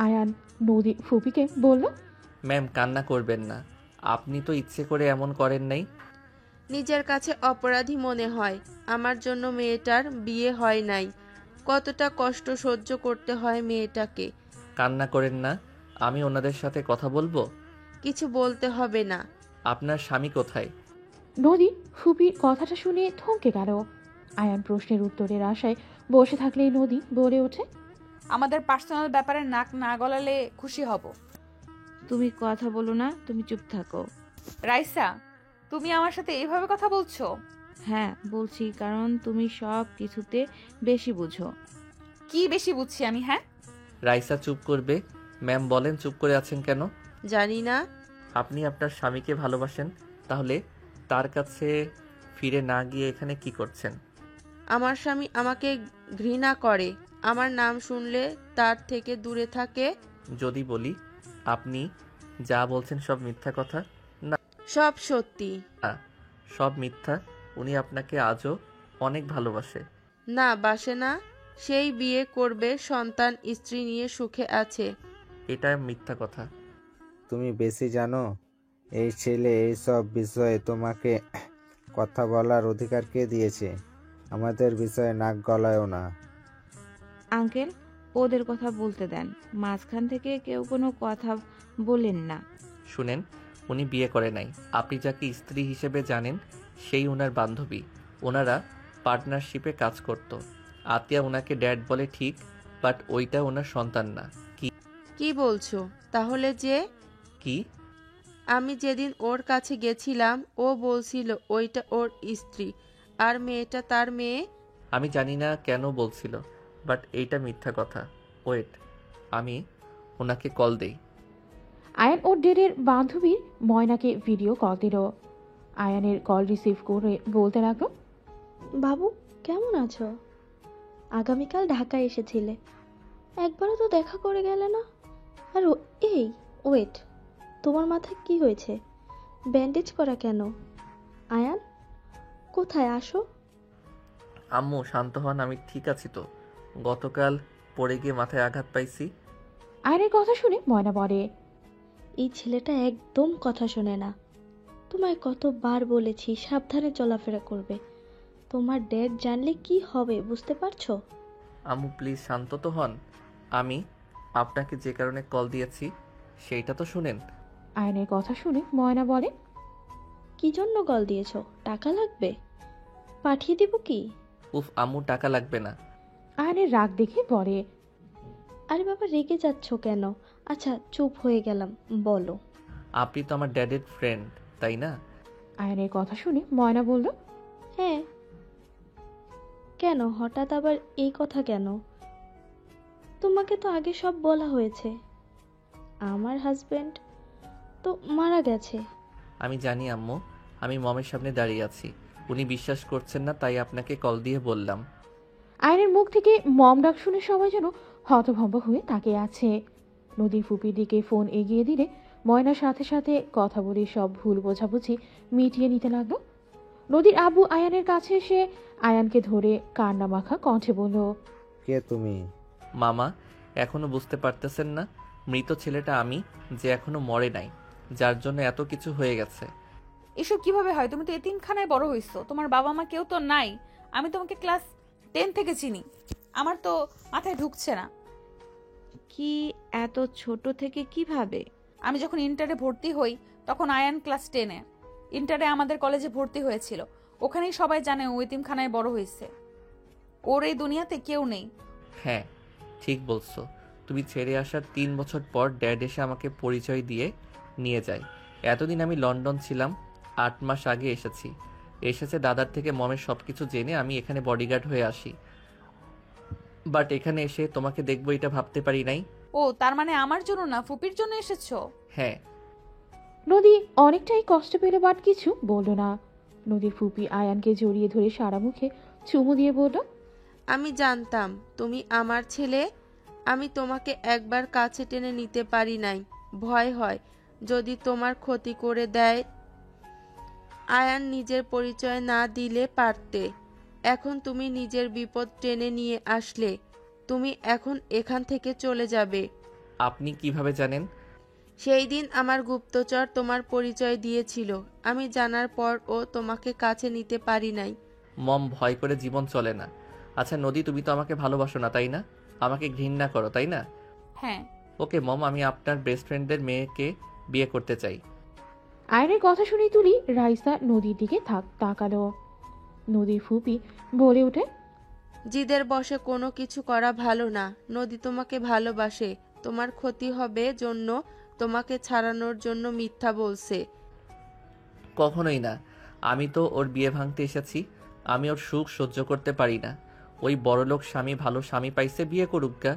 আয়ান নদীর ফুপিকে বলল, ম্যাম কান্না করবেন না, আপনি তো ইচ্ছে করে এমন করেন নাই। নিজের কাছে অপরাধী মনে হয়। আমার জন্য মেয়েটার বিয়ে হয় নাই, কতটা কষ্ট সহ্য করতে হয় মেয়েটাকে। কান্না করেন না, আমি ওনাদের সাথে কথা বলবো। কিছু বলতে হবে না। আপনার স্বামী কোথায়? নদী ফুপির কথাটা শুনে থমকে গেল। আয়ান প্রশ্নের উত্তরের আশায় বসে থাকলেই নদী বলে ওঠে, আমাদের পার্সোনাল ব্যাপারে নাক না গলালে খুশি হব। তুমি কথা বলো না, তুমি চুপ থাকো। রাইসা, তুমি আমার সাথে এইভাবে কথা বলছো? হ্যাঁ বলছি, কারণ তুমি সব কিছুতে বেশি বুঝো। কি বেশি বুঝছি আমি? হ্যাঁ, রাইসা চুপ করবে। ম্যাম বলেন চুপ করে আছেন কেন? জানি না। আপনি আপনার স্বামীকে ভালোবাসেন, তাহলে তার কাছে ফিরে না গিয়ে এখানে কি করছেন? আমার স্বামী আমাকে ঘৃণা করে, আমার নাম শুনলে তার থেকে দূরে থাকে। যদি বলি আপনি যা বলছেন সব মিথ্যা কথা? না, সব সত্যি। সব মিথ্যা। উনি আপনাকে আজও অনেক ভালোবাসে। না, বাসে না। সেই বিয়ে করবে, সন্তান স্ত্রী নিয়ে সুখে আছে। এটা মিথ্যা কথা। তুমি বেশি জানো? এই ছেলে এইসব বিষয়ে তোমাকে কথা বলার অধিকার কে দিয়েছে? আমাদের বিষয়ে নাক গলায়ও না। আঙ্কেল, ওদের কথা বলতে দেন, মাঝখান থেকে কেউ কোনো কথা বলেন না। শুনেন, উনি বিয়ে করে নাই। আপনি যাকে স্ত্রী হিসেবে জানেন সেই ওনার বান্ধবী। ওনারা পার্টনারশিপে কাজ করত। আতিয়া ওনাকে ড্যাড বলে ঠিক, বাট ওইটা ওনার সন্তান না। কি বলছো? তাহলে যে কি? আমি যেদিন ওর কাছে গেছিলাম ও বলছিল ওইটা ওর স্ত্রী আর মেয়েটা তার মেয়ে। আমি জানি না কেন বলছিল, বাট এইটা মিথ্যা কথা। ওয়েট, আমি ওনাকে কল দেই। আয়ান ওর ডেডের বান্ধবীর ময়নাকে ভিডিও কল দিল। আয়ানের কল রিসিভ করে বলতে লাগলো, বাবু কেমন আছো? আগামীকাল ঢাকায় এসেছিলে, একবারও তো দেখা করে গেলে না। আর এই ওয়েট, তোমার মাথায় কি হয়েছে? ব্যান্ডেজ করা কেন? আয়ান কোথায়? আসো। আম্মু শান্ত হন, আমি ঠিক আছি তো। গতকাল পড়ে গিয়ে মাথায় আঘাত পাইছি। আয়ানের কথা শুনে ময়না বলে, এই ছেলেটা একদম কথা শোনে না। তোমায় কতবার বলেছি সাবধানে চলাফেরা করবে। তোমার ড্যাড জানলে কি হবে বুঝতে পারছো? আম্মু প্লিজ শান্ত তো হন। আমি আপনাকে যে কারণে কল দিয়েছি সেইটা তো শুনেন। আয়ানের কথা শুনে ময়না বলে, কি জন্য কল দিয়েছো? টাকা লাগবে? পাঠিয়ে দিব কি? উফ আম্মু টাকা লাগবে না। আয়ানের রাগ দেখে বলে, আরে বাবা রেগে যাচ্ছ কেন? আচ্ছা চুপ হয়ে গেলাম, বলো। আপনি তো আমার ড্যাডের ফ্রেন্ড, তাই না? আয়ানের কথা শুনে ময়না বলল, হ্যাঁ। কেন হঠাৎ আবার এই কথা কেন? তোমাকে তো আগে সব বলা হয়েছে। আমার হাজবেন্ড তো মারা গেছে। আমি জানি আম্মু, আমি মমের সামনে দাঁড়িয়ে আছি, উনি বিশ্বাস করছেন না, তাই আপনাকে কল দিয়ে বললাম। আয়নের মুখ থেকে মম ডাক শুনে সবাই যেন হতভম্ব হয়ে তাকিয়ে আছে। নদীর ফুপির দিকে ফোন এগিয়ে দিলে ময়নার সাথে সাথে কথা বলে সব ভুল বোঝাবুঝি মিটিয়ে নিতে লাগলো। নদীর আব্বু আয়ানের কাছে এসে আয়ানকে ধরে কান্না মাখা কণ্ঠে বলল, কে তুমি? মামা, এখনো বুঝতে পারতেছেন না? মৃত ছেলেটা আমি, যে এখনো মরে নাই, যার জন্য এত কিছু হয়ে গেছে। এসব কিভাবে হয়? তুমি তো এতিমখানায় বড় হইছো, তোমার বাবা মা কেউ তো নাই। আমি তোমাকে ক্লাস 10 থেকে চিনি, আমার তো মাথায় ঢুকছে না। কি এত ছোট থেকে কিভাবে? আমি যখন ইন্টারে ভর্তি হই তখন আয়ান ক্লাস 10-এ। ইন্টারে আমাদের কলেজে ভর্তি হয়েছিল, ওখানেই সবাই জানে ও এতিমখানায় বড় হয়েছে। ওর এই দুনিয়াতে কেউ নেই। হ্যাঁ, ঠিক বলছো। তুমি ছেড়ে আসার 3 বছর পর ড্যাড এসে আমাকে পরিচয় দিয়ে নিয়ে যায়। এতদিন আমি লন্ডন ছিলাম, 8 মাস আগে এসেছে দাদার থেকে মমের সব কিছু জেনে আমি এখানে বডিগার্ড হয়ে আসি। বাট এখানে এসে তোমাকে দেখবো এটা ভাবতে পারি নাই। ও তার মানে আমার জন্য না, ফুপির জন্য এসেছো? হ্যাঁ। নদী অনেকটাই কষ্ট পেল, বাট কিছু বলল না। নদীর ফুপি আয়ানকে জড়িয়ে ধরে সারা মুখে চুমু দিয়ে বলল, আমি জানতাম তুমি আমার ছেলে। আমি তোমাকে একবার কাছে টেনে নিতে পারি নাই, ভয় হয় যদি তোমার ক্ষতি করে দেয়। আয়ান নিজের পরিচয় না দিলে পারতে, এখন তুমি নিজের বিপদ টেনে নিয়ে আসলে। তুমি এখন এখান থেকে চলে যাবে। আপনি কিভাবে জানেন? সেই দিন আমার গুপ্তচর তোমার পরিচয় দিয়েছিল, আমি জানার পর ও তোমাকে কাছে নিতে পারি নাই। মম ভয় করে জীবন চলে না। আচ্ছা নদী, তুমি তো আমাকে ভালোবাসো না তাই না? আমাকে ঘৃণা করো তাই না? হ্যাঁ। ওকে মম, আমি আপনার বেস্ট ফ্রেন্ডের মেয়েকে বিয়ে করতে চাই। আয়নের কথা শুনেই তুলি রাইসা নদীর দিকে তাকালো। নদীর ফুপি বলে ওঠে, জিদের বশে কোনো কিছু করা ভালো না। নদী তোমাকে ভালোবাসে, তোমার ক্ষতি হবে জন্য তোমাকে ছাড়ানোর জন্য মিথ্যা বলছে। কখনোই না, আমি তো ওর বিয়ে ভাঙতে এসেছি। আমি ওর সুখ সহ্য করতে পারি না। ওই বড়লোক স্বামী ভালো স্বামী পাইছে, বিয়ে করুক গা,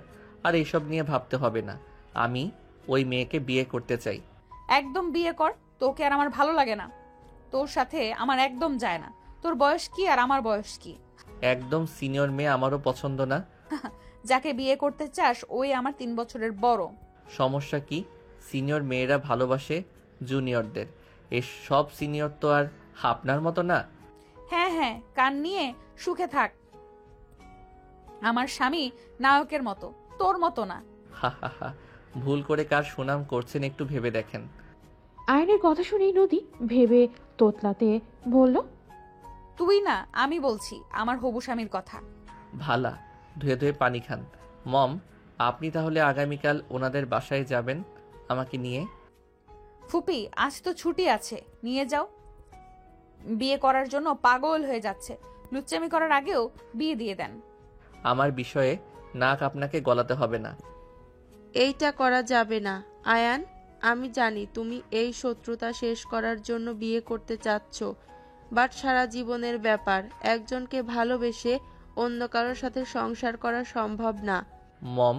আর এইসব নিয়ে ভাবতে হবে না। আমি ওই মেয়েকে বিয়ে করতে চাই। একদম বিয়ে কর, তোকে আর আমার ভালো লাগে না। তোর সাথে আমার একদম যায় না। তোর বয়স কি আর আমার বয়স কি? একদম সিনিয়র মেয়ে আমারও পছন্দ না। যাকে বিয়ে করতে চাস ওই আমার 3 বছরের বড়। সমস্যা কি? সিনিয়র মেয়েরা ভালোবাসে জুনিয়রদের। এই সব সিনিয়র তো আর আপনার মতো না। হ্যাঁ হ্যাঁ, কান নিয়ে সুখে থাক। আমার স্বামী নায়কের মতো, তোর মতো না। হা হা হা, ভুল করে কার সুনাম করছেন একটু ভেবে দেখেন। আয়নের কথা শুনেই নদী ভেবে তোতলাতে বলল, তুই না, আমি বলছি আমার হবু স্বামীর কথা। ভালা, ধুয়ে ধুয়ে পানি খান। মম, আপনি তাহলে আগামীকাল ওনাদের বাসায় যাবেন আমাকে নিয়ে? ফুপি আজ তো ছুটি আছে, নিয়ে যাও। বিয়ে করার জন্য পাগল হয়ে যাচ্ছে, লুচ্চামি করার আগেও বিয়ে দিয়ে দেন। আমার বিষয়ে নাক আপনাকে গলাতে হবে না। এইটা করা যাবে না আয়ান। আমি জানি তুমি এই শত্রুতা শেষ করার জন্য বিয়ে করতে চাচ্ছ, বাট সারা জীবনের ব্যাপার। একজনকে ভালোবেসে অন্য কারোর সাথে সংসার করা সম্ভব না। মম,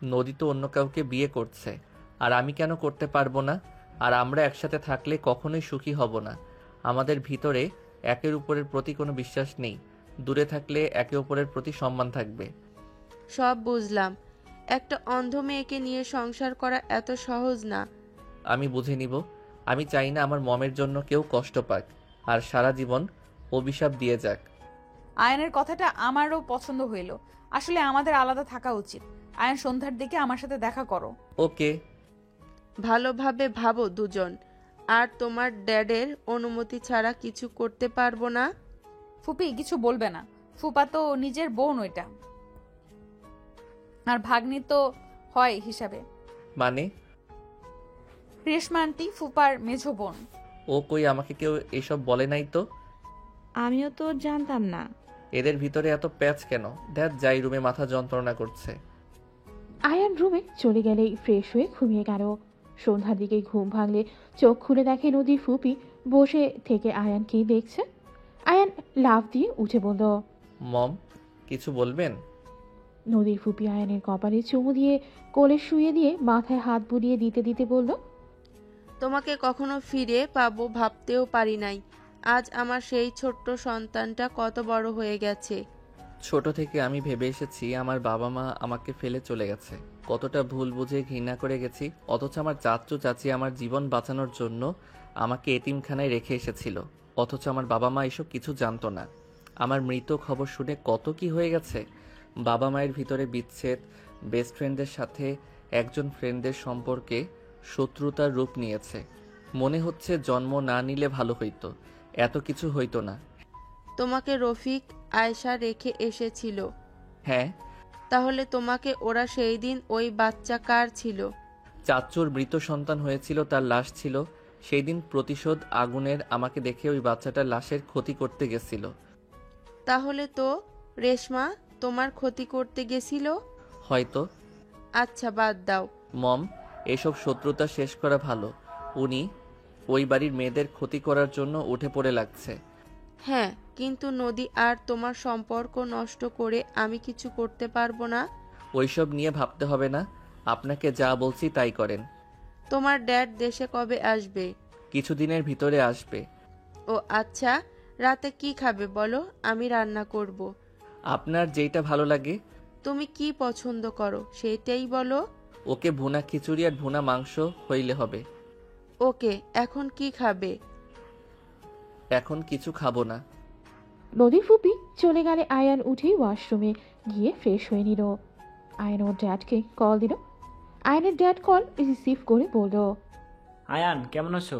নদী তো অন্য কাউকে বিয়ে করছে, আর আমি কেন করতে পারবো না? আর আমরা একসাথে থাকলে কখনোই সুখী হব না। আমাদের ভিতরে একের উপরের প্রতি কোনো বিশ্বাস নেই। দূরে থাকলে একে অপরের প্রতি সম্মান থাকবে। সব বুঝলাম, একটা অন্ধ মেয়েকে নিয়ে সংসার করা এত সহজ না। আমি বুঝে নিব। আমি চাই না আমার মমের জন্য কেউ কষ্ট পাক, আর সারা জীবন অভিশাপ দিয়ে যাক। আয়নের কথাটা আমারও পছন্দ হইল। আসলে আমাদের আলাদা থাকা উচিত। আয়ন সন্ধ্যার দিকে আমার সাথে দেখা করো। ওকে। ভালোভাবে ভাবো দুজন। আর তোমার ড্যাডের অনুমতি ছাড়া কিছু করতে পারবো না। ফুপি কিছু বলবে না, ফুপা তো নিজের বোন ওইটা, আর ভাগ্নি তো হয় হিসাবে। মানে? রেশমা আন্টি ফুপার মেঝো বোন। ও কই, আমাকে কেউ এসব বলে নাই তো। আমিও তো জানতাম না। এদের ভিতরে এত প্যাচ কেন? দেখ, যাই রুমে মাথা যন্ত্রণা করছে। আয়ান রুমে চলে গেলেই ফ্রেশ হয়ে ঘুমিয়ে গেল। সন্ধ্যার দিকে ঘুম ভাঙলে চোখ খুলে দেখে নদীর ফুপি বসে থেকে আয়ানকেই দেখছে। আয়ান লাফ দিয়ে উঠে বলল, মম, কিছু বলবেন? নদীর ফুপি আয়ানের কপালে চুমু দিয়ে কোলে শুয়ে দিয়ে মাথায় হাত বুলিয়ে দিতে দিতে বলল, তোমাকে কখনো ফিরে পাবো ভাবতেও পারি নাই। আজ আমার সেই ছোট্ট সন্তানটা কত বড় হয়ে গেছে। ছোট থেকে আমি ভেবে এসেছি আমার বাবা মা আমাকে ফেলে চলে গেছে, কতটা ভুল বুঝে ঘৃণা করে গেছি। অথচ আমার চাচু চাচি আমার জীবন বাঁচানোর জন্য আমাকে এতিমখানায় রেখে এসেছিল, অথচ আমার বাবা মা এসব কিছু জানতো না। আমার মৃত খবর শুনে কত কি হয়ে গেছে। বাবা মায়ের ভিতরে বিচ্ছেদ, বেস্ট ফ্রেন্ডের সাথে একজন ফ্রেন্ডের সম্পর্কে শত্রুতার রূপ নিয়েছে। মনে হচ্ছে জন্ম না নিলে ভালো হইতো, এত কিছু হইতো না। তোমাকে রফিক আয়শা রেখে এসেছিল। হ্যাঁ। তাহলে তোমাকে ওরা সেই দিন ওই বাচ্চা কার ছিল? চাচুর মৃত সন্তান হয়েছিল, তার লাশ ছিল। সেই দিন প্রতিশোধ আগুনের আমাকে দেখে ওই বাচ্চাটার লাশের ক্ষতি করতে গেছিল। তাহলে তো রেশমা তোমার ক্ষতি করতে গেছিল? হয়তো। আচ্ছা বাদ দাও মম, এসব শত্রুতা শেষ করা ভালো। উনি ওই বাড়ির মেয়েদের ক্ষতি করার জন্য উঠে পড়ে লাগছে। হ্যাঁ, কিন্তু নদী আর তোমার সম্পর্ক নষ্ট করে আমি কিছু করতে পারবো না। ওইসব নিয়ে ভাবতে হবে না, আপনাকে যা বলছি তাই করেন। তোমার ড্যাড দেশে কবে আসবে? কিছুদিনের ভিতরে আসবে। ও আচ্ছা, রাতে কি খাবে বলো, আমি রান্না করব। আপনার যেটা ভালো লাগে। তুমি কি পছন্দ করো সেইটাই বলো। ওকে ভুনা খিচুড়ি আর ভুনা মাংস হইলে হবে। ওকে, এখন কি খাবে? এখন কিছু খাবো না। নদীর ফুপি চলে গেলে আয়ান উঠে ওয়াশরুমে গিয়ে ফ্রেশ হয়ে নিল। আয়ান ওর ড্যাডকে কল দিল। আয়ানের ড্যাড কল রিসিভ করে বলল, আয়ান কেমন আছো?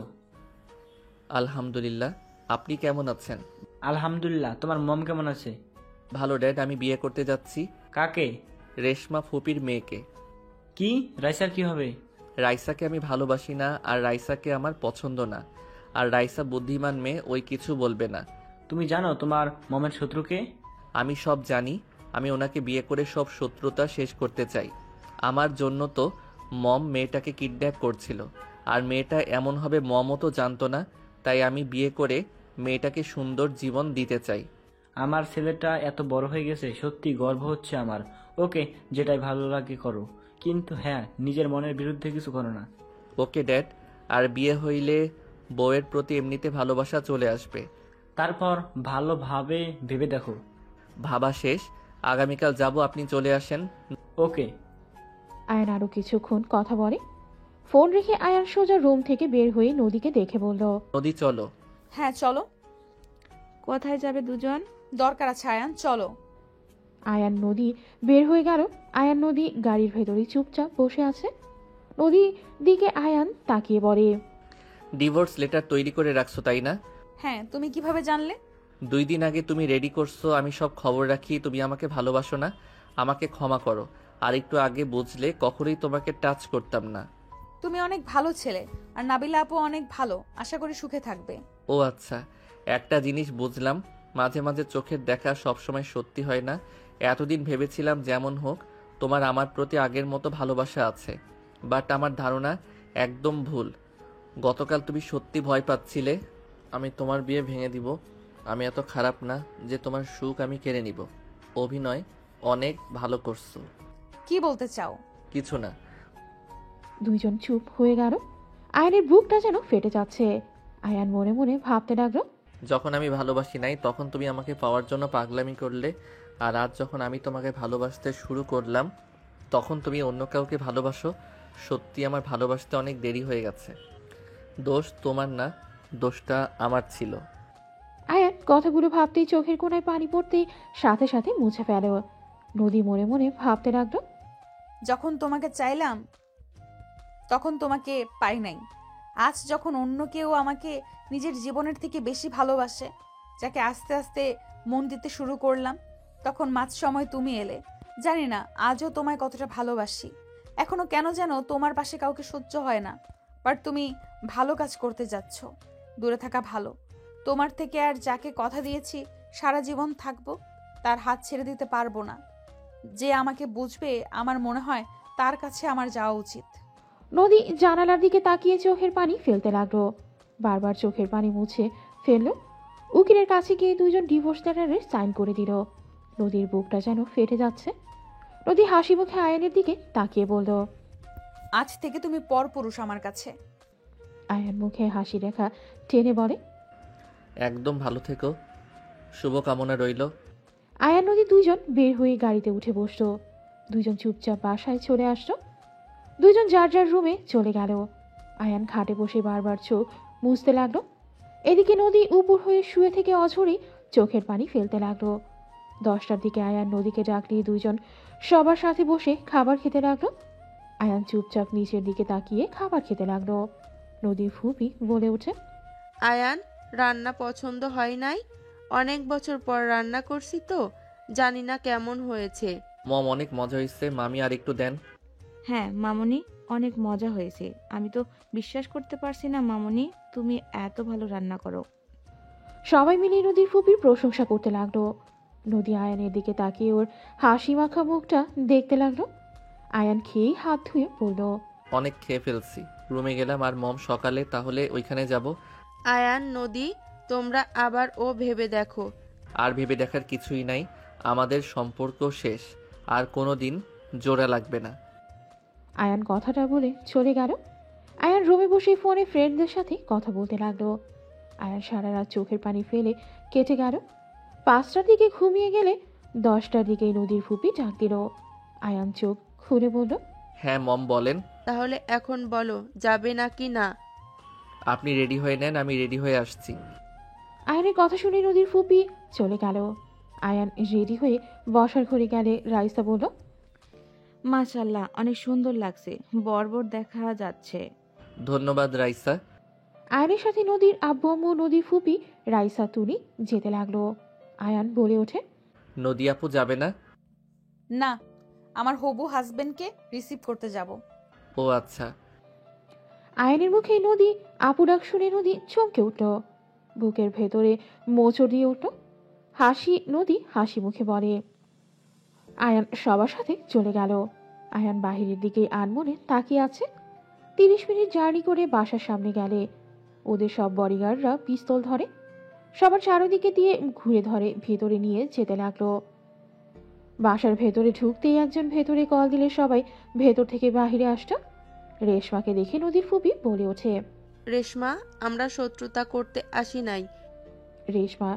আলহামদুলিল্লাহ, আপনি কেমন আছেন? আলহামদুলিল্লাহ। তোমার মম কেমন আছে? ভালো ড্যাড, আমি বিয়ে করতে যাচ্ছি। কাকে? রেশমা ফুপির মেয়েকে। কি? রাইসার কি হবে? রাইসাকে আমি ভালোবাসি না, আর রাইসাকে আমার পছন্দ না। আর রাইসা বুদ্ধিমান মেয়ে, ওই কিছু বলবে না। তুমি জানো তোমার মমের শত্রুকে? আমি সব জানি। আমি ওনাকে বিয়ে করে সব শত্রুতা শেষ করতে চাই। আমার জন্য তো মম মেয়েটাকে কিডন্যাপ করছিল, আর মেয়েটা এমন হবে মমও তো জানতো না। তাই আমি বিয়ে করে মেয়েটাকে সুন্দর জীবন দিতে চাই। আমার ছেলেটা এত বড় হয়ে গেছে, সত্যি গর্ব হচ্ছে আমার। ওকে, যেটাই ভালো লাগে করো, কিন্তু হ্যাঁ, নিজের মনের বিরুদ্ধে কিছু করো না। Okay dad. আর বিয়ে হইলে বউয়ের প্রতি এমনিতে ভালোবাসা চলে আসবে। তারপর ভালোভাবে ভেবে দেখো। ভাবা শেষ। আগামীকাল যাব, আপনি চলে আসেন। ওকে। আয়ান আরো কিছুক্ষণ কথা বলে। ফোন রেখে আয়ান সোজা রুম থেকে বের হয়ে নদীকে দেখে বলল, নদী চলো। হ্যাঁ চলো। কোথায় যাবে দুজন? দরকার আছে আয়ান, চলো। আয়ান নদী বের হয়ে গেল। আয়ান নদী গাড়ির ভেতরে চুপচাপ বসে আছে। নদী দিকে আয়ান তাকিয়ে বলে, ডিভোর্স লেটার তৈরি করে রাখছো তাই না? হ্যাঁ, তুমি কিভাবে জানলে? 2 দিন আগে তুমি রেডি করছো। আমি সব খবর রাখি। তুমি আমাকে ভালোবাসো না, আমাকে ক্ষমা করো। আর একটু আগে বুঝলে কখনোই তোমাকে টাচ করতাম না। তুমি অনেক ভালো ছেলে, আর নাবিলা আপু অনেক ভালো। আশা করি সুখে থাকবে। ও আচ্ছা, একটা জিনিস বুঝলাম, মাঝে মাঝে চোখের দেখা সবসময় সত্যি হয় না। এতদিন ভেবেছিলাম যেমন হোক তোমার আমার প্রতি আগের মতো ভালোবাসা আছে, বাট আমার ধারণা একদম ভুল। গতকাল তুমি সত্যি ভয় পাচ্ছিলে আমি তোমার বিয়ে ভেঙে দিব। আমি এত খারাপ না যে তোমার সুখ আমি কেড়ে নিব। অভিনয় অনেক ভালো করছো। কি বলতে চাও? কিছু না। দুইজন চুপ হয়ে গেল। আয়ানের বুকটা যেন ফেটে যাচ্ছে। আয়ান মনে মনে ভাবতে লাগলো, যখন আমি ভালোবাসি নাই তখন তুমি আমাকে পাওয়ার জন্য পাগলামি করলে, আর আজ যখন আমি তোমাকে ভালোবাসতে শুরু করলাম তখন তুমি অন্য কাউকে ভালোবাসো। সত্যি আমার ভালোবাসতে অনেক দেরি হয়ে গেছে। দোষ তোমার না, দোষটা আমার ছিল। আয়ান কথাগুলো ভাবতেই চোখের কোণায় পানি পড়তেই সাথে সাথে মুছে ফেলে। নদী মনে মনে ভাবতে লাগলো, যখন তোমাকে চাইলাম তখন তোমাকে পাই নাই। আজ যখন অন্য কেউ আমাকে নিজের জীবনের থেকে বেশি ভালোবাসে, যাকে আস্তে আস্তে মন দিতে শুরু করলাম, তখন মাঝ সময় তুমি এলে। জানি না আজও তোমায় কতটা ভালোবাসি। এখনো কেন যেন তোমার পাশে কাউকে সহ্য হয় না। বাট তুমি ভালো কাজ করতে যাচ্ছ। দূরে থাকা ভালো। তোমার থেকে আর যাকে কথা দিয়েছি সারা জীবন থাকবো, তার হাত ছেড়ে দিতে পারবো না। যে আমাকে বুঝবে, আমার মনে হয় তার কাছে আমার যাওয়া উচিত। নদী জানালার দিকে তাকিয়ে চোখের পানি ফেলতে লাগলো। বারবার চোখের পানি মুছে ফেললো। উকিলের কাছে গিয়ে দুইজন ডিভোর্স লেটারে সাইন করে দিল। নদীর বুকটা যেন ফেটে যাচ্ছে। নদী হাসি মুখে আয়ানের দিকে তাকিয়ে বলল, আজ থেকে তুমি পরপুরুষ আমার কাছে। আয়ান মুখে হাসি রেখা টেনে বলে, একদম ভালো থেকো, শুভকামনা রইল। আয়ান নদী দুইজন বের হয়ে গাড়িতে উঠে বসলো। দুইজন চুপচাপ বাসায় চলে আসলো। দুইজন যার যার রুমে চলে গেল। আয়ান খাটে বসে বারবার চোখ মুছতে লাগলো। এদিকে নদী উপর হয়ে শুয়ে থেকে অঝরে চোখের পানি ফেলতে লাগলো। 10টার দিকে আয়ান নদীকে ডাকলিয়ে দুইজন সবার সাথে বসে খাবার খেতে লাগলো। আয়ান চুপচাপ নিচের দিকে তাকিয়ে খাবার খেতে লাগলো। নদীর ফুপি বলে ওঠে, আয়ান, রান্না পছন্দ হয় নাই? অনেক বছর পর রান্না করছি তো, জানি না কেমন হয়েছে। মম অনেক মজা হয়েছে, মামি আর একটু দেন। হ্যাঁ মামুনি, অনেক মজা হয়েছে। আমি তো বিশ্বাস করতে পারছি না মামুনি, তুমি এত ভালো রান্না করো। সবাই মিলে নদীর ফুপির প্রশংসা করতে লাগলো। নদী আয়ানের দিকে তাকিয়ে ওর হাসি মাখা মুখটা দেখতে লাগলো। আয়ান খেয়েই হাত ধুয়ে বলল, অনেক খেয়ে ফেলছি, রুমে গেলাম। আর মম সকালে তাহলে ওইখানে যাব। আয়ান, নদী, তোমরা আবার ও ভেবে দেখো। আর ভেবে দেখার কিছুই নাই, আমাদের সম্পর্ক শেষ, আর কোনো দিন জোড়া লাগবে না। আয়ান কথাটা বলে চলে গেল। আয়ান রুমে বসে ফোনে ফ্রেন্ডদের সাথে কথা বলতে লাগলো। আয়ান সারা রাত চোখের পানি ফেলে কেটে গেল। 5টার দিকে ঘুমিয়ে গেলে 10টার দিকে নদীর ফুপি ডাক দিল। আয়ান চোখ খুলে বলল, হ্যাঁ মম বলেন। তাহলে এখন বলো, যাবে নাকি না? আপনি রেডি হয়ে নেন, আমি রেডি হয়ে আসছি। আয়ানের কথা শুনে নদীর ফুপি চলে গেল। আয়ান রেডি হয়ে বসার ঘরে গেলে রাইসা বলল, মাশাল্লাহ, অনেক সুন্দর লাগছে, বর্বর দেখা যাচ্ছে। ধন্যবাদ রাইসা। আয়ানের সাথে নদীর আব্বু আম্মু, নদীর ফুপি, রাইসা, তুলি যেতে লাগলো। আয়ান বলে ওঠে, নদী আপু যাবে না? না, আমার হবু হাজবেন্ডকে রিসিভ করতে যাব। ও আচ্ছা। আয়ানের মুখে নদী আপু ডাক শুনে নদী চমকে উঠল। বুকের ভেতরে মোচড় দিয়ে উঠল। নদী হাসি মুখে বলে। আয়ান সবার সাথে চলে গেল। আয়ান বাহিরের দিকে আনমনে তাকিয়ে আছে। 30 মিনিট জার্নি করে বাসার সামনে গেলে ওদের সব বডিগার্ডরা পিস্তল ধরে। সবার চারদিকে দিয়ে ঘুরে ধরে ভেতরে নিয়ে যেতে লাগলো। বাসার ভেতরে ঢুকতেই একজন ভেতরে কল দিলে সবাই ভেতর থেকে বাহিরে আসতো। রেশমাকে দেখে নদীর ফুপি বলে ওঠে, রেশমা, আমরা শত্রুতা করতে আসি নাই। রেশমা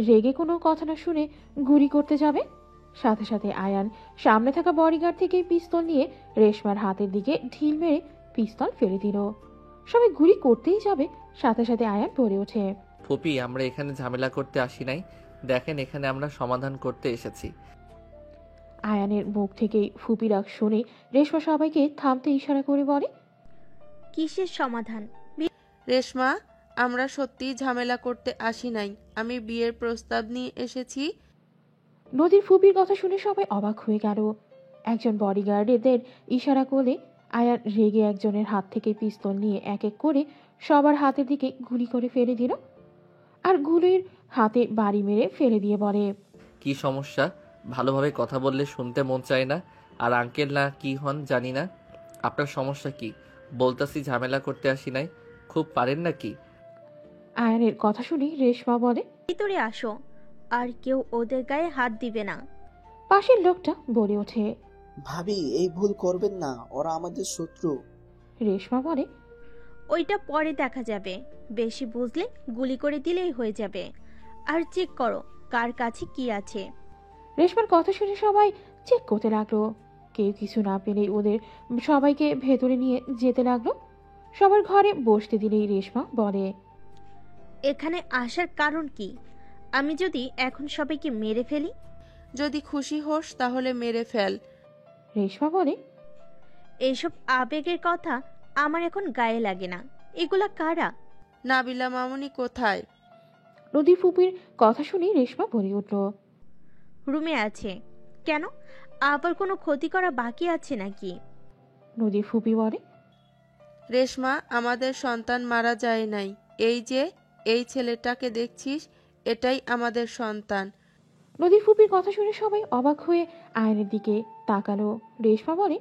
রেগে কোনো কথা না শুনে গুলি করতে যাবে। সাথে সাথে আয়ান সামনে থাকা বডিগার্ড থেকে পিস্তল নিয়ে রেশমার হাতের দিকে ঢিল মেরে পিস্তল ফেলে দিল। সবাই গুলি করতেই যাবে, সাথে সাথে আয়ান বলে ওঠে, ফুপি, আমরা এখানে ঝামেলা করতে আসি নাই, দেখেন এখানে আমরা সমাধান করতে এসেছি। আয়ানের মুখ থেকেই ফুপি ডাক শুনে রেশমা সবাইকে থামতে ইশারা করে বলে, কিসের সমাধান? রেশমা, আমরা সত্যিই ঝামেলা করতে আসি নাই, আমি বিয়ের প্রস্তাব নিয়ে এসেছি। নদীর ফুপির কথা শুনে সবাই অবাক হয়ে গেল। একজন বডিগার্ডেদের ইশারা করলে আয়ান রেগে একজনের হাত থেকে পিস্তল নিয়ে এক এক করে সবার হাতের দিকে গুলি করে ফেলে দিল। আর গুলির হাতে বাড়ি মেরে ফেলে দিয়ে বলে, কি সমস্যা? ভালোভাবে কথা বললে শুনতে মন চায় না। আর আঙ্কেল না কি হন জানি না, আপনার সমস্যা কি? বলতাছি ঝামেলা করতে আসি নাই, খুব পারেন নাকি? আয়ানের কথা শুনে রেশমা বলে, ভিতরে আসো, আর কেউ ওদের গায়ে হাত দিবে না। পাশের লোকটা বলে ওঠে, ভাবি এই ভুল করবেন না, ওরা আমাদের শত্রু। রেশমা বলে, ওইটা পরে দেখা যাবে, বেশি বুঝলে গুলি করে দিলেই হয়ে যাবে। আর চেক করো কার কাছে কি আছে। রেশমার কথা শুনে সবাই চেক করতে লাগলো। কেউ কিছু না পেলেই ওদের সবাইকে ভেতরে নিয়ে যেতে লাগলো। সবার ঘরে বসতে দিলেই রেশমা বলে, এখানে আসার কারণ কি? আমি যদি এখন সবাইকে মেরে ফেলি? যদি খুশি হোস তাহলে মেরে ফেল। রেশমা বলে, এইসব আবেগের কথা আমার এখন গায়ে লাগে না। এগুলা কারা? নাবিলা মামুনি কোথায়? নদীর ফুপির কথা শুনে রেশমা বলে উঠল, রুমে আছে। কেন, আবার কোনো ক্ষতি করা বাকি আছে নাকি? নদীর ফুপি বলে, রেশমা, আমাদের সন্তান মারা যায় নাই। এই যে এই ছেলেটাকে দেখছিস, এটাই আমাদের সন্তান। নদীর ফুপির কথা শুনে সবাই অবাক হয়ে আয়নের দিকে তাকালো। রেশমা বলে,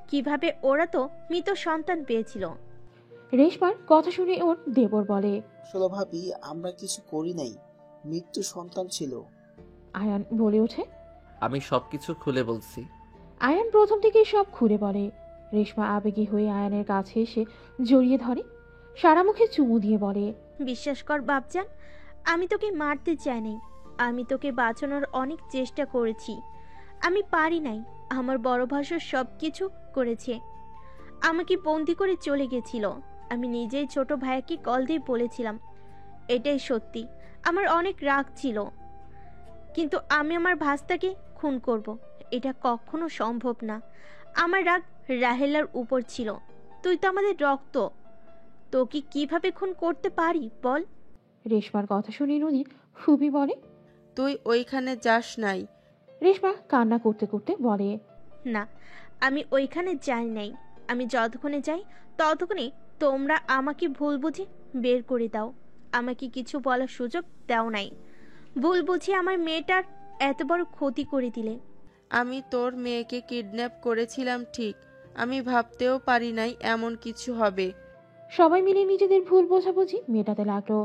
কিভাবে? ওরা তো মৃত সন্তান পেয়েছিল। রেশমার কথা শুনে ওর দেবর বলে, আসলে ভাবি আমরা কিছু করি নাই, মৃত্যু সন্তান ছিল। আয়ান বলে ওঠে, আমি সবকিছু খুলে বলছি। আয়ান প্রথম থেকেই সব খুলে বলে। রেশমা আবেগী হয়ে আয়ানের কাছে এসে জড়িয়ে ধরে, সারা মুখে চুমু দিয়ে বলে, বিশ্বাস কর বাপজান, আমি তোকে মারতে চাইনি। আমি তোকে বাঁচানোর অনেক চেষ্টা করেছি। আমি পারি নাই। আমার বড় ভাসুর সব কিছু করেছে। আমাকে বন্দি করে চলে গেছিল। আমি নিজেই ছোট ভাইয়াকে কল দিয়ে বলেছিলাম এটাই সত্যি। আমার অনেক রাগ ছিল, কিন্তু আমি আমার ভাস্তাকে খুন করব এটা কখনো সম্ভব না। আমার রাগ রাহেলার উপর ছিল। তুই তো আমাদের রক্ত, তোকে কিভাবে খুন করতে পারি বল? রেশমার কথা শুনে নদী ফুপি বলে। তুই ওইখানে যাস নাই। রেশমা কান্না করতে করতে বলে, না, আমি ওইখানে যাই নাই। আমি যতক্ষণে যাই ততক্ষণে তোমরা আমাকে ভুল বুঝে বের করে দাও। আমাকে কিছু বলার সুযোগ দাও নাই। ভুল বুঝে আমার মেয়েটার এত বড় ক্ষতি করে দিলে। আমি তোর মেয়েকে কিডন্যাপ করেছিলাম ঠিক, আমি ভাবতেও পারি নাই এমন কিছু হবে। সবাই মিলে নিজেদের ভুল বোঝাবুঝি মেটাতে লাগলো।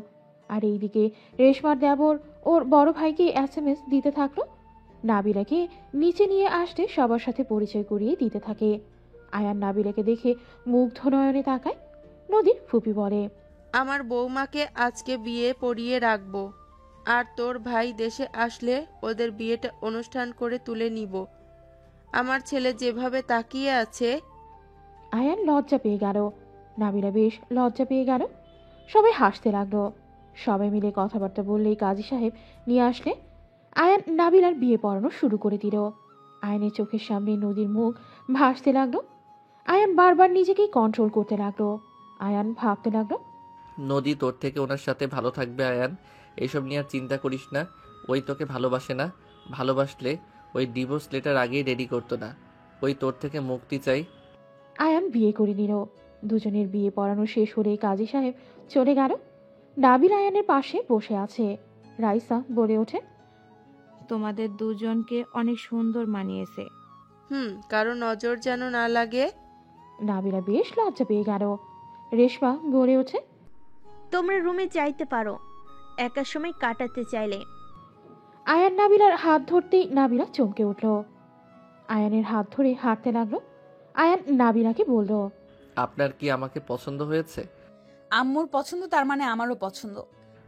আর এইদিকে রেশমার দেবর ওর বড় ভাইকে SMS দিতে থাকলো। নাবিলাকে নিচে নিয়ে আসতে সবার সাথে পরিচয় করিয়ে দিতে থাকে। আয়ান নাবিলাকে দেখে মুগ্ধ নয়নে তাকায়। নদীর ফুপি বলে, আমার বৌমাকে আজকে বিয়ে পড়িয়ে রাখবো, আর তোর ভাই দেশে আসলে ওদের বিয়েটা অনুষ্ঠান করে তুলে নিব। আমার ছেলে যেভাবে তাকিয়ে আছে। আয়ান লজ্জা পেয়ে গেল। নাবিলা বেশ লজ্জা পেয়ে গেল। সবাই হাসতে লাগলো। সবাই মিলে কথাবার্তা বললেই কাজী সাহেব নিয়ে আসলে আয়ান নাবিলার বিয়ে পড়ানো শুরু করে দিল। আয়ানের চোখের সামনে নদীর মুখ ভাসতে লাগলো। আয়ান বারবার নিজেকে কন্ট্রোল করতে লাগলো। আয়ান ভাবতে লাগলো, নদী তোর থেকে ওনার সাথে ভালো থাকবে আয়ান, এইসব নিয়ে আর চিন্তা করিস না। ওই তোকে ভালোবাসে না, ভালোবাসলে ওই ডিভোর্স লেটার আগেই রেডি করতো না। ওই তোর থেকে মুক্তি চাই। আয়ান বিয়ে করে নিল। দুজনের বিয়ে পড়ানো শেষ হলে কাজী সাহেব চলে গেল। নাবিল আয়ানের পাশে বসে আছে। রাইসা বলে ওঠে, তোমাদের দুজনকে অনেক সুন্দর মানিয়েছে। কারো নজর যেন না লাগে। নাবিলা বেশ লজ্জা পেয়ে গেল। রেশমা বলে ওঠে, তোমরা রুমে যাইতে পারো একা সময় কাটাতে চাইলে। আয়ান নাবিলার হাত ধরতেই নাবিলা চমকে উঠল। আয়ানের হাত ধরে হাঁটতে লাগলো। আয়ান নাবিলাকে বলল, আপনার কি আমাকে পছন্দ হয়েছে? আম্মুর পছন্দ তার মানে আমারও পছন্দ।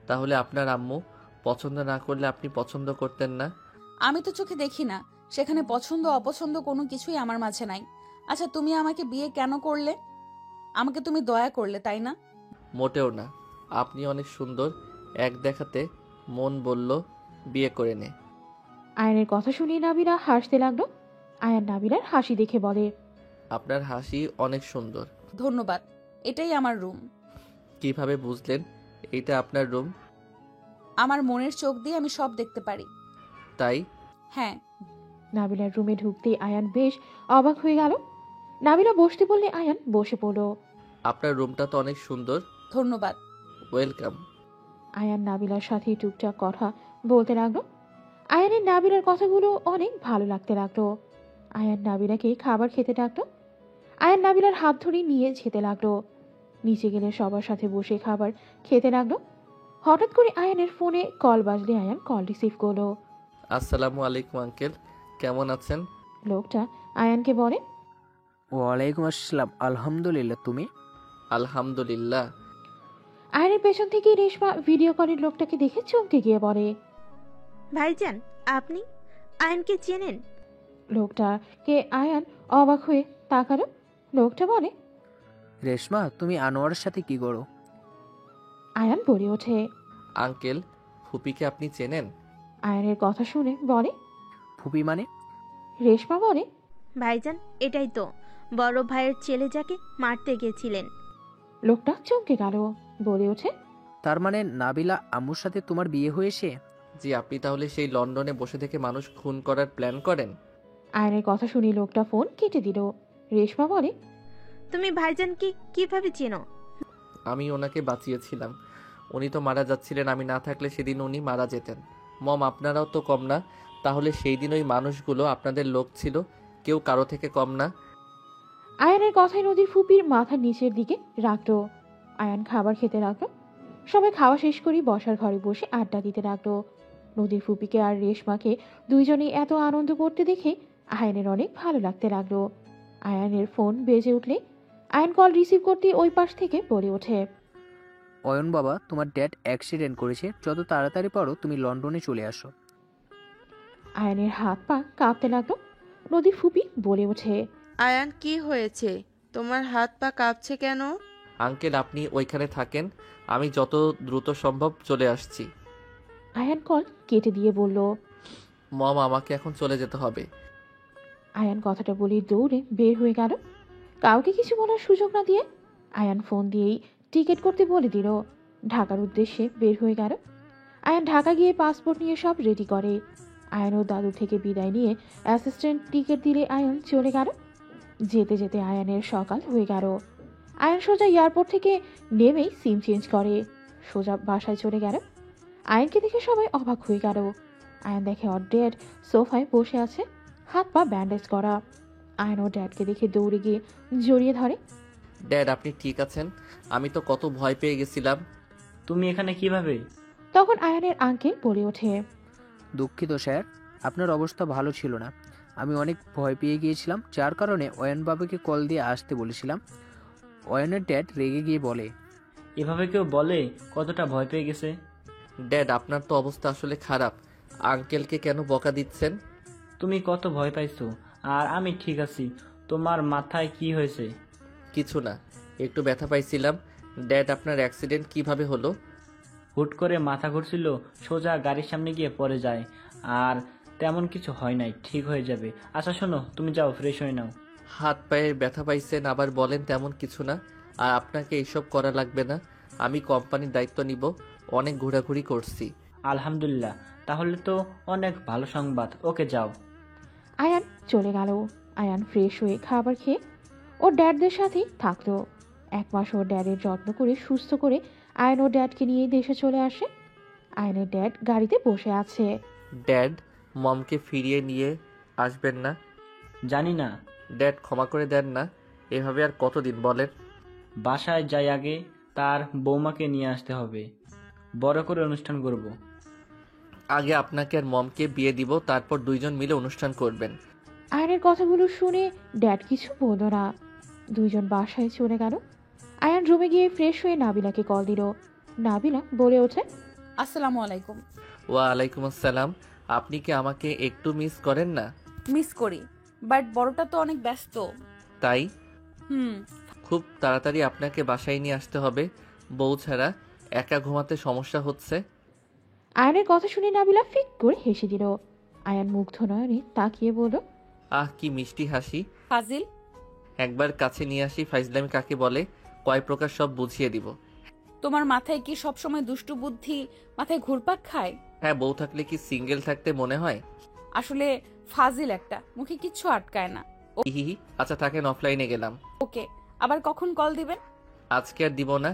তাহলে আপনার আম্মু পছন্দ না করলে আপনি পছন্দ করতেন না? আমি তো চোখে দেখি না, সেখানে পছন্দ অপছন্দ কোনো কিছুই আমার মাঝে নাই। আচ্ছা, তুমি আমাকে বিয়ে কেন করলে? আমাকে তুমি দয়া করলে, তাই না? মোটেও না, আপনি অনেক সুন্দর। এক দেখাতে মন বলল বিয়ে করে নে। আয়ানের কথা শুনে নাবিলা হাসতে লাগলো। আয়ান নাবিলার হাসি দেখে বলে, আপনার হাসি অনেক সুন্দর। ধন্যবাদ। এটাই আমার রুম। কিভাবে বুঝলেন এইটা আপনার রুম? আমার মনের চোখ দিয়ে আমি সব দেখতে পারি। তাই? হ্যাঁ। নাবিলার রুমে ঢুকতেই আয়ান বেশ অবাক হয়ে গেল। নাবিলা বসতে বললে আয়ান বসে পড়ল। আপনার রুমটা তো অনেক সুন্দর। ধন্যবাদ। ওয়েলকাম। আয়ান নাবিলার সাথে টুকটাক কথা বলতে লাগলো। আয়ানের নাবিলার কথাগুলো অনেক ভালো লাগতে লাগলো। আয়ান নাবিলাকে খাবার খেতে ডাকলো। আয়ান নাবিলার হাত ধরে নিয়ে যেতে লাগলো। নিচে গেলে সবার সাথে বসে খাবার খেতে লাগলো। হঠাৎ করে আয়ানের ফোনে কল বাজলে আয়ান কল রিসিভ করলো। আসসালামু আলাইকুম আঙ্কেল, কেমন আছেন? লোকটা আয়ানকে বলে, ওয়ালাইকুম আসসালাম, আলহামদুলিল্লাহ, তুমি? আলহামদুলিল্লাহ। আয়ানের পেছন থেকে রেশমা ভিডিও কলের লোকটাকে দেখে চমকে গিয়ে বলে, ভাইজান, আপনি আয়নকে চেনেন? লোকটাকে আয়ান অবাক হয়ে তাকালো। লোকটা বলে, রেশমা, তুমি আনোয়ারের সাথে কি করো? আয়ান বলে ওঠে, আঙ্কেল, ফুপিকে আপনি চেনেন? আয়ানের কথা শুনে বলে, ফুপি মানে? রেশমা বলে, ভাইজান, এটাই তো বড় ভাইয়ের ছেলে যাকে মারতে গেছিলেন। লোকটা চমকে গেল, বলে ওঠে, তার মানে নাবিলা আম্মুর সাথে তোমার বিয়ে হয়েছে? জি, আপনি তাহলে সেই লন্ডনে বসে থেকে মানুষ খুন করার প্ল্যান করেন? আয়ানের কথা শুনে লোকটা ফোন কেটে দিল। রেশমা বলে, তুমি ভাইজানকে কিভাবে চেনো? আমি ওনাকে বাঁচিয়েছিলাম। উনি তো মারা যাচ্ছিলেন, আমি না থাকলে সেদিন উনি মারা যেতেন। মম, আপনারাও তো কম না। তাহলে সেই দিন ওই মানুষগুলো আপনাদের লোক ছিল, কেউ কারো থেকে কম না। আয়ানের কথায় নদীর ফুপির মাথার নিচের দিকে রাখলো। আয়ান খাবার খেতে লাগলো। সবাই খাওয়া শেষ করে বসার ঘরে বসে আড্ডা দিতে লাগলো। নদীর ফুপিকে আর রেশমাকে দুইজনেই এত আনন্দ করতে দেখে আয়ানের অনেক ভালো লাগতে লাগলো। আয়ানের ফোন বেজে উঠলে আয়ান কল রিসিভ করতে ওই পাশ থেকে বলে ওঠে, অয়ন বাবা, তোমার ড্যাড অ্যাক্সিডেন্ট করেছে, যত তাড়াতাড়ি পারো তুমি লন্ডনে চলে আসো। আয়ানের হাত পা কাঁপতে লাগলো। নদীর ফুপি বলে ওঠে, আয়ান, কি হয়েছে? তোমার হাত পা কাঁপছে কেন? আঙ্কেল, আপনি ওইখানে থাকেন, আমি যত দ্রুত সম্ভব চলে আসছি। আয়ান কল কেটে দিয়ে বলল, মম, আমাকে এখন চলে যেতে হবে। আয়ান কথাটা বলে দৌড়ে বের হয়ে গেল। কাউকে কিছু বলার সুযোগ না দিয়ে আয়ান ফোন দিয়েই টিকিট করতে বলে দিল। ঢাকার উদ্দেশ্যে বের হয়ে গেল। আয়ান ঢাকা গিয়ে পাসপোর্ট নিয়ে সব রেডি করে। আয়ান ও দাদু থেকে বিদায় নিয়ে অ্যাসিস্ট্যান্ট টিকিট দিলে আয়ান চলে গেল। যেতে যেতে আয়ানের সকাল হয়ে গেল। আয়ান সোজা এয়ারপোর্ট থেকে নেমেই সিম চেঞ্জ করে সোজা বাসায় চলে গেল। আয়ানকে দেখে সবাই অবাক হয়ে গেল। আয়ান দেখে ওর ড্যাড সোফায় বসে আছে, হাত পা ব্যান্ডেজ করা। আয়ান ওর ড্যাডকে দেখে দৌড়ে গিয়ে জড়িয়ে ধরে। ড্যাড, আপনি ঠিক আছেন? আমি তো কত ভয় পেয়ে গেছিলাম। তুমি এখানে কিভাবে? তখন আয়ানের আঙ্কেল বলে ওঠে, দুঃখিত স্যার, আপনার অবস্থা ভালো ছিল না। আমি অনেক ভয় পেয়ে গিয়েছিলাম, যার কারণে অয়ন বাবাকে কল দিয়ে আসতে বলেছিলাম। অয়নের ড্যাড রেগে গিয়ে বলে, এভাবে কেউ বলে কতটা ভয় পেয়ে গেছে? ড্যাড, আপনার তো অবস্থা আসলে খারাপ। আঙ্কেলকে কেন বকা দিচ্ছেন? তুমি কত ভয় পাইছো, আর আমি ঠিক আছি। তোমার মাথায় কি হয়েছে? কিছু না, একটু ব্যথা পাইছিলাম। ড্যাড, আপনার অ্যাক্সিডেন্ট কিভাবে হলো? হুট করে মাথা ঘুরছিল, সোজা গাড়ির সামনে গিয়ে পড়ে যায়। আর তেমন কিছু হয় নাই, ঠিক হয়ে যাবে। আচ্ছা শোনো, তুমি যাও, ফ্রেশ হয়ে নাও। হাত পায়ে ব্যথা পাইছেন, আবার বলেন তেমন কিছু না। আর আপনাকে এইসব করা লাগবে না, আমি কোম্পানির দায়িত্ব নিব। অনেক ঘোরাঘুরি করছি। আলহামদুলিল্লাহ, তাহলে তো অনেক ভালো সংবাদ। ওকে, যাও। আয়ান চলে গেল। আয়ান ফ্রেশ হয়ে খাবার খেয়ে ওর ড্যাডদের সাথেই থাকতো। 1 মাস ওর ড্যাডের যত্ন করে সুস্থ করে আয়ান ওর ড্যাডকে নিয়ে দেশে চলে আসে। আয়ানের ড্যাড গাড়িতে বসে আছে। ড্যাড, মমকে ফিরিয়ে নিয়ে আসবেন না? জানি না। ড্যাড, ক্ষমা করে দেন না। এভাবে আর কতদিন বলেন? বাসায় যাই, আগে তার বৌমাকে নিয়ে আসতে হবে। বড় করে অনুষ্ঠান করব। আগে আপনাকে আর মমকে বিয়ে দিব, তারপর দুইজন মিলে অনুষ্ঠান করবেন। আয়ানের কথাগুলো শুনে ড্যাড কিছু বলল না। দুইজন বাসায় চলে গেল। আয়ান রুমে গিয়ে ফ্রেশ হয়ে নাবিলাকে কল দিল। নাবিলা বলে ওঠে, আসসালামু আলাইকুম। ওয়ালাইকুম আসসালাম। আপনি কি আমাকে একটু মিস করেন না? মিস করি, বাট বড়টা তো অনেক ব্যস্ত। তাই হুম। খুব তাড়াতাড়ি আপনাকে বাসায় নিয়ে আসতে হবে। বউ ছাড়া একা ঘুমাতে সমস্যা হচ্ছে। আয়ানের কথা শুনে নাবিলা ফিক করে হেসে দিল। আয়ান মুগ্ধ নয়নে তাকিয়ে বলল, আহ, কি মিষ্টি হাসি। ফাজিল। একবার কাছে নিয়ে আসি, ফাইজলামি কাকে বলে কয় প্রকার সব বুঝিয়ে দিব। তোমার মাথায় কি সবসময় দুষ্টু বুদ্ধি মাথায় ঘুরপাক খায়? হ্যাঁ, বউ থাকলে কি সিঙ্গেল থাকতে মনে হয়? আসলে ফাজিল একটা, মুখে কিচ্ছু আটকায় না। হিহি। আচ্ছা থাকেন, অফলাইনে গেলাম। ওকে, আবার কখন কল দিবেন? আজকে আর দিব না।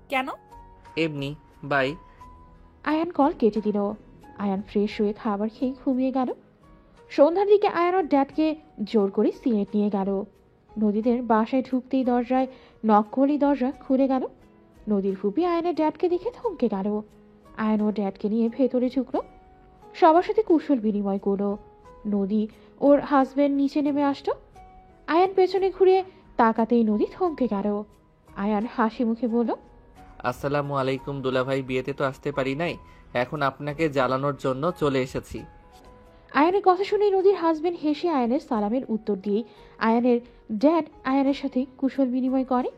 কেন? এমনি। বাই। আয়ান কল কেটে দিল। আয়ান ফ্রেশ হয়ে খাবার খেয়ে ঘুমিয়ে গেল। সন্ধ্যার দিকে আয়ান ওর ড্যাডকে জোর করে সিগারেট নিয়ে গেল। নদীদের বাসায় ঢুকতেই দরজায় নক করলেই দরজা খুলে গেল। নদীর ফুপি আয়ানের ড্যাডকে দেখে থমকে গেল। আয়ান ওর ড্যাডকে নিয়ে ভেতরে ঢুকলো। সবার সাথে কুশল বিনিময় করলো। নদী ওর হাজবেন্ড নিচে নেমে আসলো। আয়ান পেছনে ঘুরে তাকাতেই নদী থমকে গেল। আয়ান হাসি মুখে বলল, আসসালামু আলাইকুম দুলাভাই, বিয়েতে তো আসতে পারি নাই, এখন আপনাকে জ্বালানোর জন্য চলে এসেছি। আয়ানের কথা শুনে নদীর হাজবেন্ড হেসে আয়ানের সালামের উত্তর দিয়ে আয়ানের ড্যাড আয়ানের সাথে কুশল বিনিময় করে।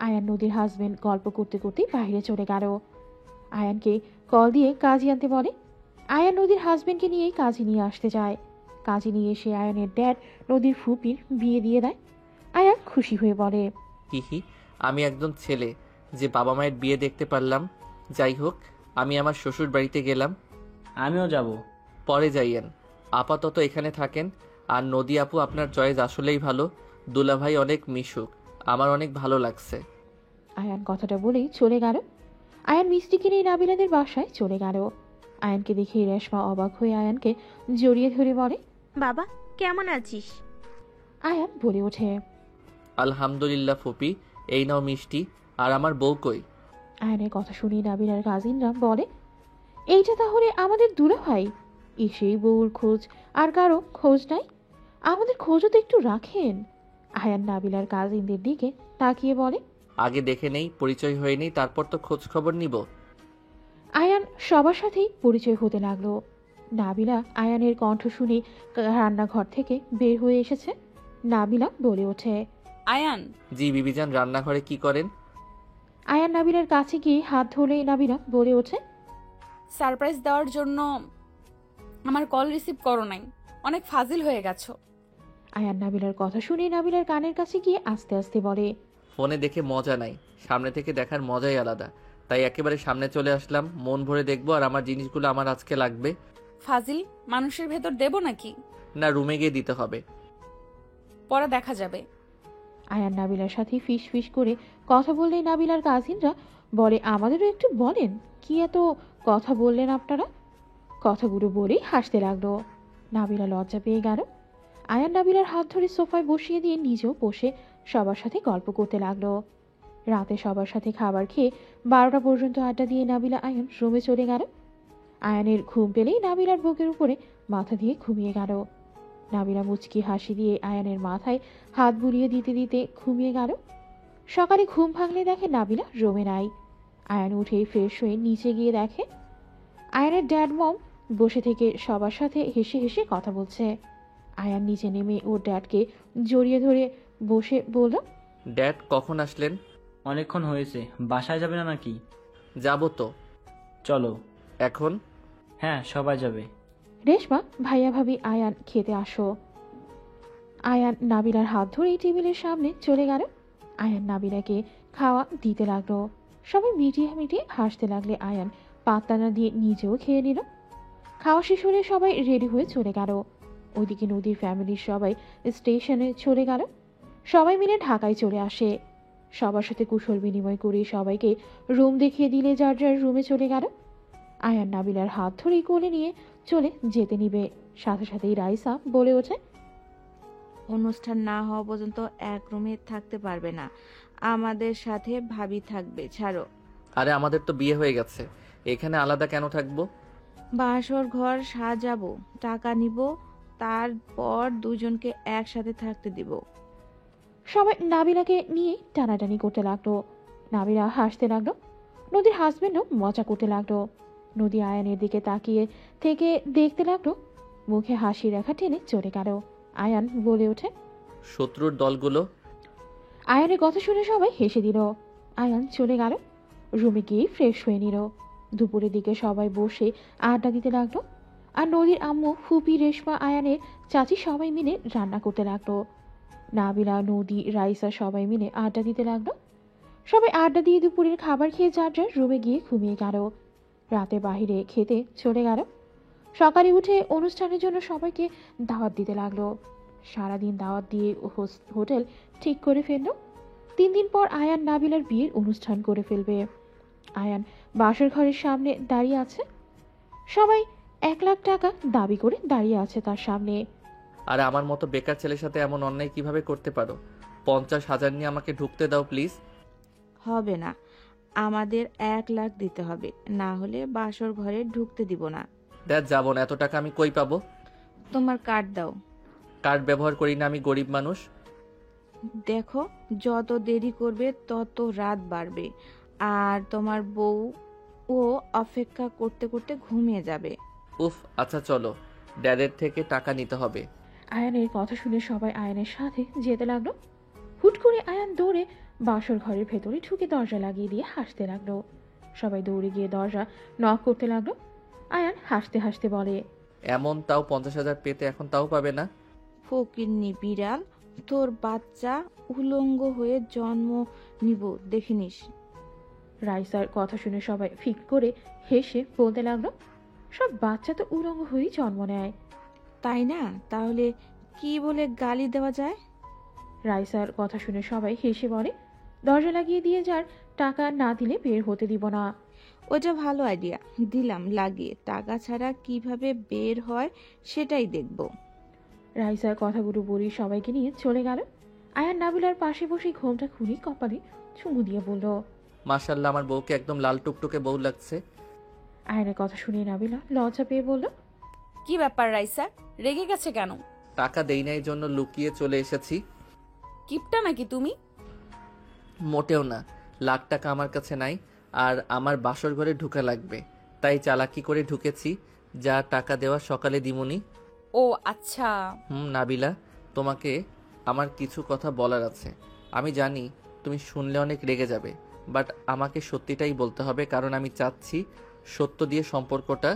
আয়ান নদীর হাজবেন্ড গল্প করতে করতেই বাইরে চলে গেল। আয়ানকে কল দিয়ে কাজী আনতে বলে। আয়ান নদীর হাজবেন্ডকে নিয়েই কাজী নিয়ে আসতে যায়। কাজী নিয়ে এসে আয়ানের ড্যাড নদীর ফুপির বিয়ে দিয়ে দেয়। আয়ান খুশি হয়ে বলে, হিহি, আমি একজন ছেলে যে বাবা মায়ের বিয়ে দেখতে পারলাম। যাই হোক, আমি আমার শ্বশুর বাড়িতে গেলাম। আমিও যাব। পরে যাইয়েন, আপাতত এখানে থাকেন। আর নদী আপু, আপনার চয়েস আসলেই ভালো। দুলাভাই অনেক মিশুক, আমার অনেক ভালো লাগছে। আয়ান কথাটা বলেই চলে গেল। আয়ান মিষ্টিকে নিয়ে নাবিলাদের বাসায় চলে গেল। আয়ানকে দেখে রেশমা অবাক হয়ে আয়ানকে জড়িয়ে ধরে বলে, বাবা কেমন আছিস? আয়ান বলে ওঠে, আলহামদুলিল্লাহ ফুপি, এই নাও মিষ্টি। আর আমার বউ কই? আয়ানের কথা শুনে নাবিলার কাজিনরা বলে, এইটা তাহলে আমাদের দুলাভাই? এসেই বউর খোঁজ আর কারো খোঁজ নাই। আমাদের খোঁজও তো একটু রাখেন। আয়ান নাবিলার কাজিনদের দিকে তাকিয়ে বলে। আগে দেখে নেই, পরিচয় হয়নি, তারপর তো খোঁজ খবর নিব। আয়ান সবার সাথেই পরিচয় হতে লাগলো। নাবিলা আয়ানের কণ্ঠ শুনে রান্নাঘর থেকে বের হয়ে এসেছে। নাবিলা বলে ওঠে, আয়ান। জি বিবিজান, রান্নাঘরে কি করেন? আয়ান নাবিলার কাছে গিয়ে হাত ধরে নাবিলা বলে ওঠে, সারপ্রাইজ দেওয়ার জন্য আমার কল রিসিভ করো নাই, অনেক ফাজিল হয়ে গেছো। আয়ান নাবিলার কথা শুনে নাবিলার কানের কাছে গিয়ে আস্তে আস্তে বলে, ফোনে দেখে মজা নাই, সামনে থেকে দেখার মজাই আলাদা। তাই একেবারে সামনে চলে আসলাম, মন ভরে দেখবো আর আমার জিনিসগুলো আমার আজকে লাগবে। ফাজিল মানুষের ভেতর দেব নাকি? না, রুমে গিয়ে দিতে হবে। পরে দেখা যাবে। আয়ান নাবিলার সাথে ফিস ফিস করে কথা বললেই নাবিলার কাজিনরা বলে, আমাদেরও একটু বলেন, কি এত কথা বললেন আপনারা? কথাগুলো বলেই হাসতে লাগলো। নাবিলা লজ্জা পেয়ে গেল। আয়ান নাবিলার হাত ধরে সোফায় বসিয়ে দিয়ে নিজেও বসে সবার সাথে গল্প করতে লাগলো। রাতে সবার সাথে খাবার খেয়ে 12টা পর্যন্ত আড্ডা দিয়ে নাবিলা আয়ান রুমে চলে গেল। আয়ানের ঘুম পেলেই নাবিলার বুকের উপরে মাথা দিয়ে ঘুমিয়ে গেল। নাবিলা মুচকি হাসি দিয়ে আয়ানের মাথায় হাত বুলিয়ে দিতে দিতে ঘুমিয়ে গেল। সকালে ঘুম ভাঙলে দেখে নাবিলা রুমে নাই। আয়ান উঠে ফ্রেশ হয়ে নিচে গিয়ে দেখে আয়ানের ড্যাড মম বসে থেকে সবার সাথে হেসে হেসে কথা বলছে। আয়ান নিচে নেমে ওর ড্যাডকে জড়িয়ে ধরে বসে বলল, ড্যাড কখন আসলেন? অনেকক্ষণ হয়েছে, বাসায় যাবে না নাকি? যাবো তো। চলো। এখন? হ্যাঁ, সবাই যাবে। রেশমা, ভাইয়া ভাবি আয়ান খেতে আসো। আয়ান নাবিলার হাত ধরেই টেবিলের সামনে চলে গেল। আয়ান নাবিলাকে খাওয়া দিতে লাগলো। সবাই মিটিয়ে মিটিয়ে হাসতে লাগলে আয়ান পাত্তা না দিয়ে নিজেও খেয়ে নিল। খাওয়া শেষ হলে সবাই রেডি হয়ে চলে গেল। ওইদিকে নদীর ফ্যামিলির সবাই স্টেশনে চলে গেল। সবাই মিলে ঢাকায় চলে আসে। সবার সাথে কুশল বিনিময় করে সবাইকে রুম দেখিয়ে দিলে যার যার রুমে চলে গেল। আয়ান নাবিলার হাত ধরেই কোলে নিয়ে চলে যেতে নিবে, সাথে সাথেই রাইসা বলে ওঠে, অনুষ্ঠান না হওয়া পর্যন্ত এক রুমে থাকতে পারবে না, আমাদের সাথে ভাবি থাকবে। ছাড়ো। আরে আমাদের তো বিয়ে হয়ে গেছে, এখানে আলাদা কেন থাকবো? বাসর ঘর সাজাবো, টাকা নিব, তারপর দুজনকে একসাথে থাকতে দিব। সবাই নাবিলাকে নিয়ে টানাটানি করতে লাগলো। নাবিলা হাসতে লাগলো। নদীর হাজবেন্ডও মজা করতে লাগলো। নদী আয়ানের দিকে তাকিয়ে থেকে দেখতে লাগলো, মুখে হাসি রেখা টেনে চলে গেল। আয়ান বলে ওঠে, শত্রুর দলগুলো। আয়ানের কথা শুনে সবাই হেসে দিল। আয়ান চলে গেল। রুমে গিয়ে ফ্রেশ হয়ে নিল। দুপুরের দিকে সবাই বসে আড্ডা দিতে লাগলো। আর নদীর আম্মু, ফুপি, রেশমা, আয়ানের চাচি সবাই মিলে রান্না করতে লাগলো। নাবিলা, নদী, রাইসা সবাই মিলে আড্ডা দিতে লাগলো। সবাই আড্ডা দিয়ে দুপুরের খাবার খেয়ে যার যার রুমে গিয়ে ঘুমিয়ে গেল। রাতে বাহিরে খেতে চলে গেল। সকালে উঠে অনুষ্ঠানের জন্য সবাইকে দাওয়াত দিতে লাগলো। সারাদিন দাওয়াত দিয়ে হোটেল ঠিক করে ফেলল। 3 দিন পর আয়ান নাবিলার বিয়ের অনুষ্ঠান করে ফেলবে। আয়ান বাসর ঘরের সামনে দাঁড়িয়ে আছে। সবাই 1 লাখ টাকা দাবি করে দাঁড়িয়ে আছে তার সামনে। আর আমার মতো বেকার ছেলের সাথে এমন অন্যায় কিভাবে করতে পারো? 50,000 নিয়ে আমাকে ঢুকতে দাও প্লিজ। হবে না, আমাদের 1 লাখ দিতে হবে, না হলে বাসর ঘরে ঢুকতে দিব না। ড্যাড, যাবো না, এত টাকা আমি কই পাবো? তোমার কার্ড দাও। কার্ড ব্যবহার করি না, আমি গরিব মানুষ। দেখো, যত দেরি করবে তত রাত বাড়বে, আর তোমার বউ ও অপেক্ষা করতে করতে ঘুমিয়ে যাবে। উফ, আচ্ছা চলো, ড্যাডের থেকে টাকা নিতে হবে। আয়ানের কথা শুনে সবাই আয়ানের সাথে যেতে লাগলো। হুট করে আয়ান দৌড়ে বাসর ঘরের ভেতরে ঢুকে দরজা লাগিয়ে দিয়ে হাসতে লাগলো। সবাই দৌড়ে গিয়ে দরজা নক করতে লাগলো। আয়ান হাসতে হাসতে বলে, এমন তাও 50,000 পেতে এখন তাও পাবে না? ফকিন্নি বিড়াল, তোর বাচ্চা উলঙ্গ হয়ে জন্ম নিব দেখিনিস। রাইসার কথা শুনে সবাই ফিক করে হেসে বলতে লাগলো, সব বাচ্চা তো উলঙ্গ হয়েই জন্ম নেয়, তাই না? তাহলে কি বলে গালি দেওয়া যায়? রাইসার কথা শুনে সবাই হেসে বলে, দরজা লাগিয়ে দিয়ে যার টাকা না দিলে বের হতে দিব না। ওটা ভালো আইডিয়া, দিলাম লাগিয়ে, টাকা ছাড়া কিভাবে বের হয় সেটাই দেখব। রাইসার কথাগুলো বলি সবাইকে নিয়ে চলে গেল। আয়ান নাবিলার পাশে বসে ঘোমটা খুলে কপালে চুমু দিয়ে বলল, মাশাআল্লাহ, আমার বউকে একদম লাল টুকটুকে বউ লাগছে। আয়ানের কথা শুনে নাবিলা লজ্জা পেয়ে বলল, কি ব্যাপার রাইসা, রেগে গেছে কেন? টাকা দেই নাই জন্য লুকিয়ে চলে এসেছি। কিপটা নাকি তুমি? মোটেও না, লাখ টাকা আমার কাছে নাই, আর আমার বাসর ঘরে ঢুকা লাগবে, তাই চালাকি করে ঢুকেছি। যা টাকা দেওয়া সকালে দিমুনি। ও আচ্ছা। নাবিলা, তোমাকে আমার কিছু কথা বলার আছে। আমি জানি তুমি শুনলে অনেক রেগে যাবে, বাট আমাকে সত্যিটাই বলতে হবে, কারণ আমি চাচ্ছি সত্য দিয়ে সম্পর্কটা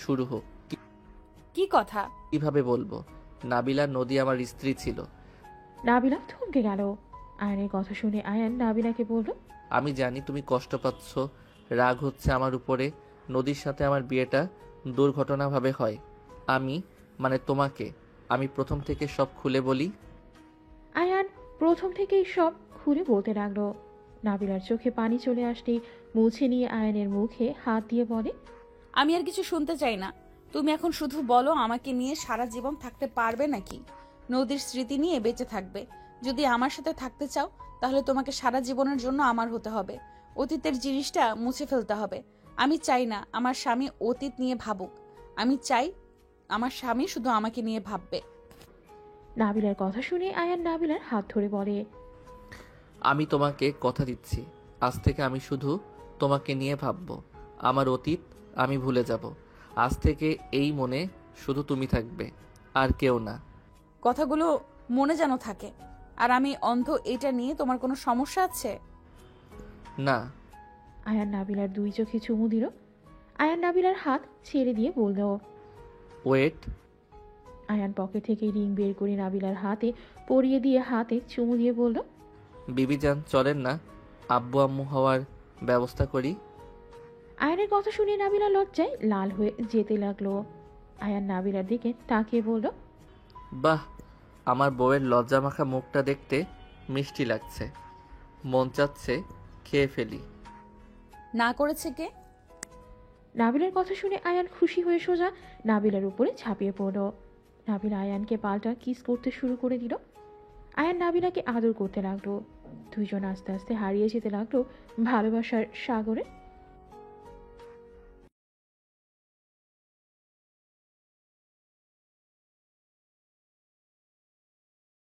শুরু হোক। কি কথা? কিভাবে বলবো? নাবিলা নদী আমার স্ত্রী ছিল। নাবিলা থমকে গেল। আয়ানের কথা শুনে আয়ান নাবিলাকে বলল, আমি জানি তুমি কষ্ট পাচ্ছ, রাগ হচ্ছে আমার উপরে। নদীর সাথে আমার বিয়েটা দুর্ঘটনাভাবে হয়। তোমাকে আমি প্রথম থেকে সব খুলে বলি। আয়ান প্রথম থেকেই সব খুলে বলতে লাগলো। নাবিলার চোখে পানি চলে আসতেই মুছে নিয়ে আয়ানের মুখে হাত দিয়ে বলে, আমি আর কিছু শুনতে চাই না। তুমি এখন শুধু বলো, আমাকে নিয়ে সারা জীবন থাকতে পারবে নাকি? নদীর স্মৃতি নিয়ে বেঁচে থাকবে? যদি আমার সাথে থাকতে চাও তাহলে তোমাকে সারা জীবনের জন্য আমার হতে হবে। অতীতের জিনিসটা মুছে ফেলতে হবে। আমি চাই না আমার স্বামী অতীত নিয়ে ভাবুক। আমি চাই আমার স্বামী শুধু আমাকে নিয়ে ভাববে। নাবিলার কথা শুনে আয়ান নাবিলার হাত ধরে বলে, আমি তোমাকে কথা দিচ্ছি, আজ থেকে আমি শুধু তোমাকে নিয়ে ভাববো। আমার অতীত আমি ভুলে যাব। আজ থেকে এই মনে শুধু তুমি থাকবে, আর কেউ না। কথাগুলো মনে যেন থাকে। আর আমি অন্ধ, এটা নিয়ে তোমার কোনো সমস্যা আছে? না। আয়ান নাবিলার দুই চোখে চুমু দিল। আয়ান নাবিলার হাত ছেড়ে দিয়ে বলল, ওয়েট। আয়ান পকেট থেকে রিং বের করে নাবিলার হাতে পরিয়ে দিয়ে হাতে চুমু দিয়ে বলল, বিবিজান চলেন না, আব্বু আম্মু হওয়ার ব্যবস্থা করি। আয়ানের কথা শুনে নাবিলা লজ্জায় লাল হয়ে যেতে লাগলো। আয়ান নাবিলার দিকে তাকিয়ে বলল, বাহ, আমার বউয়ের লজ্জামাখা মুখটা দেখতে মিষ্টি লাগছে, মন চাচ্ছে খেয়ে ফেলি। না করেছে কে? নাবিলার কথা শুনে আয়ান খুশি হয়ে সোজা নাবিলার উপরে ঝাঁপিয়ে পড়ল। নাবিলা আয়ানকে পাল্টা কিস করতে শুরু করে দিল। আয়ান নাবিলাকে আদর করতে লাগলো। দুইজন আস্তে আস্তে হারিয়ে যেতে লাগলো ভালোবাসার সাগরে।